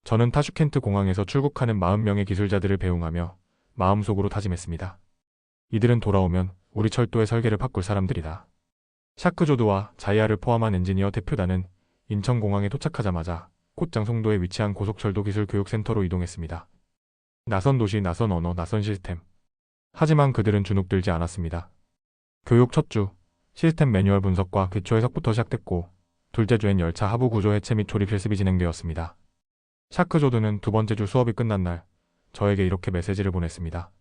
저는 타슈켄트 공항에서 출국하는 40명의 기술자들을 배웅하며 마음속으로 다짐했습니다. 이들은 돌아오면 우리 철도의 설계를 바꿀 사람들이다. 샤크조드와 자이아를 포함한 엔지니어 대표단은 인천공항에 도착하자마자 곧장 송도에 위치한 고속철도 기술교육센터로 이동했습니다. 낯선 도시, 낯선 언어, 낯선 시스템. 하지만 그들은 주눅들지 않았습니다. 교육 첫 주, 시스템 매뉴얼 분석과 기초 해석부터 시작됐고, 둘째 주엔 열차 하부 구조 해체 및 조립 실습이 진행되었습니다. 샤크 조드는 두 번째 주 수업이 끝난 날, 저에게 이렇게 메시지를 보냈습니다.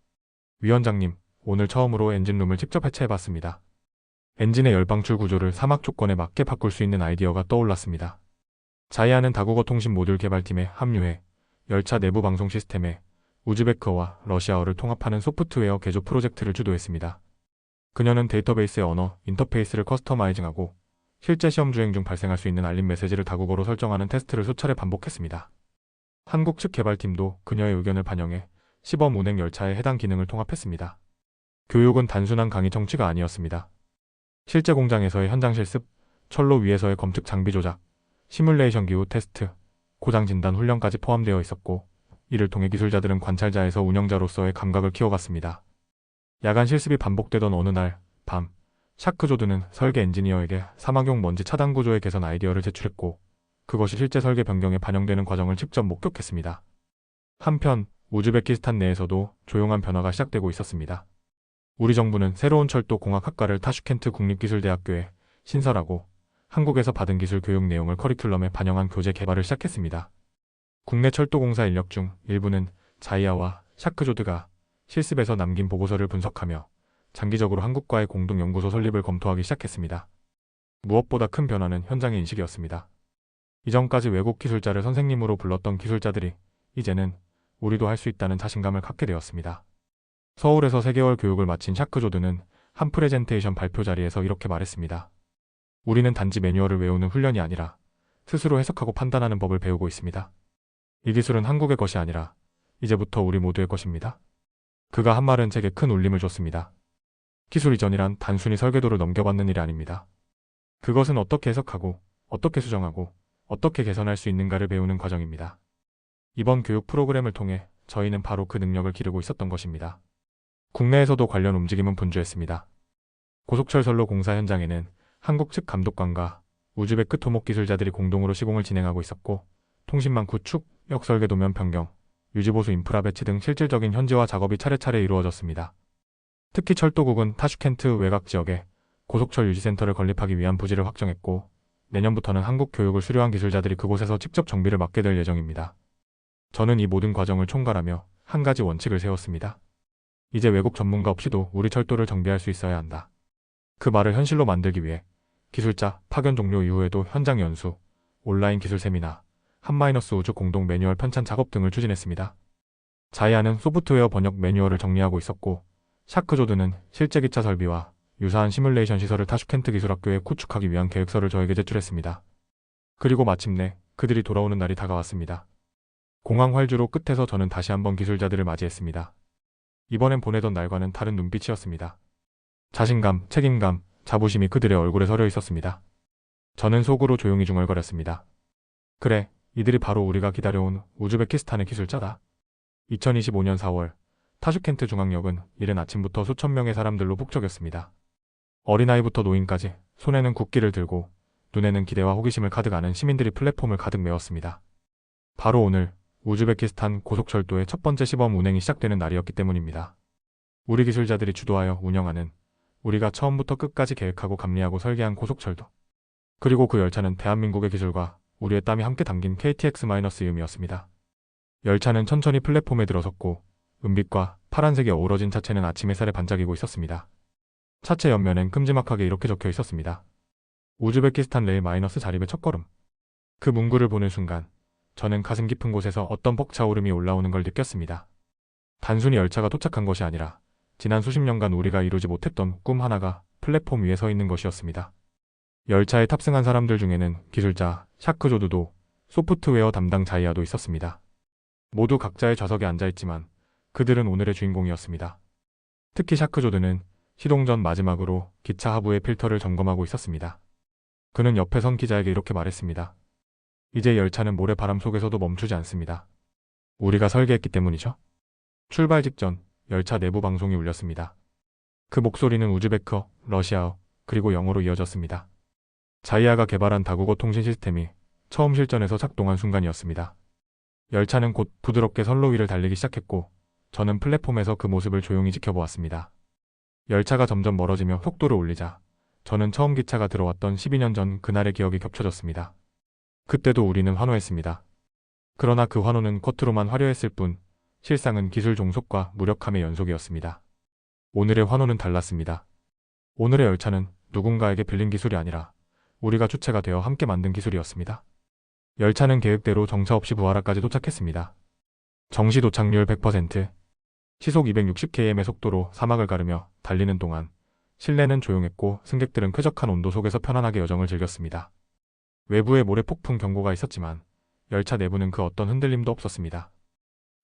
위원장님, 오늘 처음으로 엔진룸을 직접 해체해봤습니다. 엔진의 열방출 구조를 사막 조건에 맞게 바꿀 수 있는 아이디어가 떠올랐습니다. 자이아는 다국어 통신 모듈 개발팀에 합류해 열차 내부 방송 시스템에 우즈베크어와 러시아어를 통합하는 소프트웨어 개조 프로젝트를 주도했습니다. 그녀는 데이터베이스의 언어, 인터페이스를 커스터마이징하고 실제 시험 주행 중 발생할 수 있는 알림 메시지를 다국어로 설정하는 테스트를 수차례 반복했습니다. 한국 측 개발팀도 그녀의 의견을 반영해 시범 운행 열차에 해당 기능을 통합했습니다. 교육은 단순한 강의 청취가 아니었습니다. 실제 공장에서의 현장 실습, 철로 위에서의 검측 장비 조작, 시뮬레이션 기후 테스트, 고장 진단 훈련까지 포함되어 있었고, 이를 통해 기술자들은 관찰자에서 운영자로서의 감각을 키워갔습니다. 야간 실습이 반복되던 어느 날 밤, 샤크 조드는 설계 엔지니어에게 사막용 먼지 차단 구조의 개선 아이디어를 제출했고, 그것이 실제 설계 변경에 반영되는 과정을 직접 목격했습니다. 한편 우즈베키스탄 내에서도 조용한 변화가 시작되고 있었습니다. 우리 정부는 새로운 철도 공학학과를 타슈켄트 국립기술대학교에 신설하고 한국에서 받은 기술 교육 내용을 커리큘럼에 반영한 교재 개발을 시작했습니다. 국내 철도공사 인력 중 일부는 자이아와 샤크조드가 실습에서 남긴 보고서를 분석하며 장기적으로 한국과의 공동연구소 설립을 검토하기 시작했습니다. 무엇보다 큰 변화는 현장의 인식이었습니다. 이전까지 외국 기술자를 선생님으로 불렀던 기술자들이 이제는 우리도 할 수 있다는 자신감을 갖게 되었습니다. 서울에서 3개월 교육을 마친 샤크조드는 한 프레젠테이션 발표 자리에서 이렇게 말했습니다. 우리는 단지 매뉴얼을 외우는 훈련이 아니라 스스로 해석하고 판단하는 법을 배우고 있습니다. 이 기술은 한국의 것이 아니라 이제부터 우리 모두의 것입니다. 그가 한 말은 제게 큰 울림을 줬습니다. 기술 이전이란 단순히 설계도를 넘겨받는 일이 아닙니다. 그것은 어떻게 해석하고, 어떻게 수정하고, 어떻게 개선할 수 있는가를 배우는 과정입니다. 이번 교육 프로그램을 통해 저희는 바로 그 능력을 기르고 있었던 것입니다. 국내에서도 관련 움직임은 분주했습니다. 고속철선로 공사 현장에는 한국 측 감독관과 우즈베크 토목 기술자들이 공동으로 시공을 진행하고 있었고, 통신망 구축, 역설계 도면 변경, 유지보수 인프라 배치 등 실질적인 현지화 작업이 차례차례 이루어졌습니다. 특히 철도국은 타슈켄트 외곽 지역에 고속철 유지센터를 건립하기 위한 부지를 확정했고, 내년부터는 한국 교육을 수료한 기술자들이 그곳에서 직접 정비를 맡게 될 예정입니다. 저는 이 모든 과정을 총괄하며 한 가지 원칙을 세웠습니다. 이제 외국 전문가 없이도 우리 철도를 정비할 수 있어야 한다. 그 말을 현실로 만들기 위해 기술자 파견 종료 이후에도 현장 연수, 온라인 기술 세미나, 한마이너스 우주 공동 매뉴얼 편찬 작업 등을 추진했습니다. 자이아는 소프트웨어 번역 매뉴얼을 정리하고 있었고, 샤크조드는 실제 기차 설비와 유사한 시뮬레이션 시설을 타슈켄트 기술학교에 구축하기 위한 계획서를 저에게 제출했습니다. 그리고 마침내 그들이 돌아오는 날이 다가왔습니다. 공항 활주로 끝에서 저는 다시 한번 기술자들을 맞이했습니다. 이번엔 보내던 날과는 다른 눈빛이었습니다. 자신감, 책임감, 자부심이 그들의 얼굴에 서려 있었습니다. 저는 속으로 조용히 중얼거렸습니다. 그래, 이들이 바로 우리가 기다려온 우즈베키스탄의 기술자다. 2025년 4월, 타슈켄트 중앙역은 이른 아침부터 수천 명의 사람들로 북적였습니다. 어린아이부터 노인까지 손에는 국기를 들고 눈에는 기대와 호기심을 가득 아는 시민들이 플랫폼을 가득 메웠습니다. 바로 오늘 우즈베키스탄 고속철도의 첫 번째 시범 운행이 시작되는 날이었기 때문입니다. 우리 기술자들이 주도하여 운영하는, 우리가 처음부터 끝까지 계획하고 감리하고 설계한 고속철도. 그리고 그 열차는 대한민국의 기술과 우리의 땀이 함께 담긴 KTX-이음이었습니다. 열차는 천천히 플랫폼에 들어섰고 은빛과 파란색이 어우러진 차체는 아침 햇살에 반짝이고 있었습니다. 차체 옆면엔 큼지막하게 이렇게 적혀 있었습니다. 우즈베키스탄 레일 마이너스 자립의 첫걸음. 그 문구를 보는 순간 저는 가슴 깊은 곳에서 어떤 벅차오름이 올라오는 걸 느꼈습니다. 단순히 열차가 도착한 것이 아니라 지난 수십 년간 우리가 이루지 못했던 꿈 하나가 플랫폼 위에 서 있는 것이었습니다. 열차에 탑승한 사람들 중에는 기술자 샤크조드도 소프트웨어 담당 자이아도 있었습니다. 모두 각자의 좌석에 앉아있지만 그들은 오늘의 주인공이었습니다. 특히 샤크조드는 시동 전 마지막으로 기차 하부의 필터를 점검하고 있었습니다. 그는 옆에 선 기자에게 이렇게 말했습니다. 이제 열차는 모래바람 속에서도 멈추지 않습니다. 우리가 설계했기 때문이죠. 출발 직전 열차 내부 방송이 울렸습니다. 그 목소리는 우즈베크어, 러시아어, 그리고 영어로 이어졌습니다. 자이아가 개발한 다국어 통신 시스템이 처음 실전에서 작동한 순간이었습니다. 열차는 곧 부드럽게 선로 위를 달리기 시작했고 저는 플랫폼에서 그 모습을 조용히 지켜보았습니다. 열차가 점점 멀어지며 속도를 올리자 저는 처음 기차가 들어왔던 12년 전 그날의 기억이 겹쳐졌습니다. 그때도 우리는 환호했습니다. 그러나 그 환호는 겉으로만 화려했을 뿐 실상은 기술 종속과 무력함의 연속이었습니다. 오늘의 환호는 달랐습니다. 오늘의 열차는 누군가에게 빌린 기술이 아니라 우리가 주체가 되어 함께 만든 기술이었습니다. 열차는 계획대로 정차 없이 부하라까지 도착했습니다. 정시 도착률 100%, 시속 260km의 속도로 사막을 가르며 달리는 동안 실내는 조용했고 승객들은 쾌적한 온도 속에서 편안하게 여정을 즐겼습니다. 외부에 모래폭풍 경고가 있었지만 열차 내부는 그 어떤 흔들림도 없었습니다.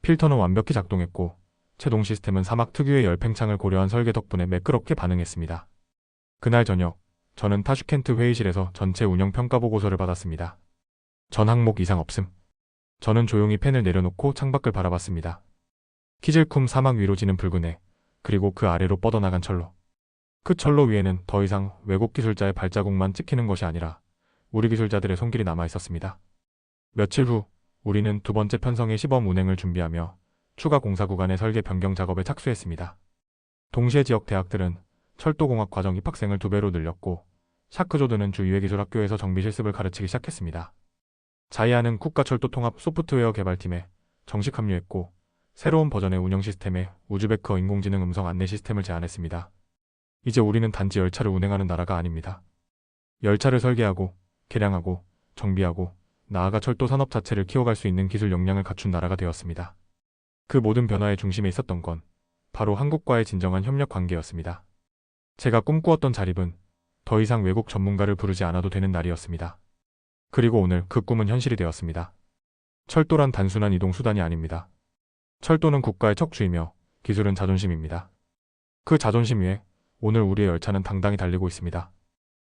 필터는 완벽히 작동했고 제동 시스템은 사막 특유의 열팽창을 고려한 설계 덕분에 매끄럽게 반응했습니다. 그날 저녁, 저는 타슈켄트 회의실에서 전체 운영 평가 보고서를 받았습니다. 전 항목 이상 없음. 저는 조용히 펜을 내려놓고 창밖을 바라봤습니다. 키질쿰 사막 위로 지는 붉은 해, 그리고 그 아래로 뻗어나간 철로. 그 철로 위에는 더 이상 외국 기술자의 발자국만 찍히는 것이 아니라 우리 기술자들의 손길이 남아 있었습니다. 며칠 후 우리는 두 번째 편성의 시범 운행을 준비하며 추가 공사 구간의 설계 변경 작업에 착수했습니다. 동시에 지역 대학들은 철도공학 과정 입학생을 2배로 늘렸고 샤크조드는 주유해기술학교에서 정비 실습을 가르치기 시작했습니다. 자이아는 국가철도통합 소프트웨어 개발팀에 정식 합류했고 새로운 버전의 운영 시스템에 우즈베크 인공지능 음성 안내 시스템을 제안했습니다. 이제 우리는 단지 열차를 운행하는 나라가 아닙니다. 열차를 설계하고 개량하고 정비하고 나아가 철도 산업 자체를 키워갈 수 있는 기술 역량을 갖춘 나라가 되었습니다. 그 모든 변화의 중심에 있었던 건 바로 한국과의 진정한 협력 관계였습니다. 제가 꿈꾸었던 자립은 더 이상 외국 전문가를 부르지 않아도 되는 날이었습니다. 그리고 오늘 그 꿈은 현실이 되었습니다. 철도란 단순한 이동 수단이 아닙니다. 철도는 국가의 척추이며 기술은 자존심입니다. 그 자존심 위에 오늘 우리의 열차는 당당히 달리고 있습니다.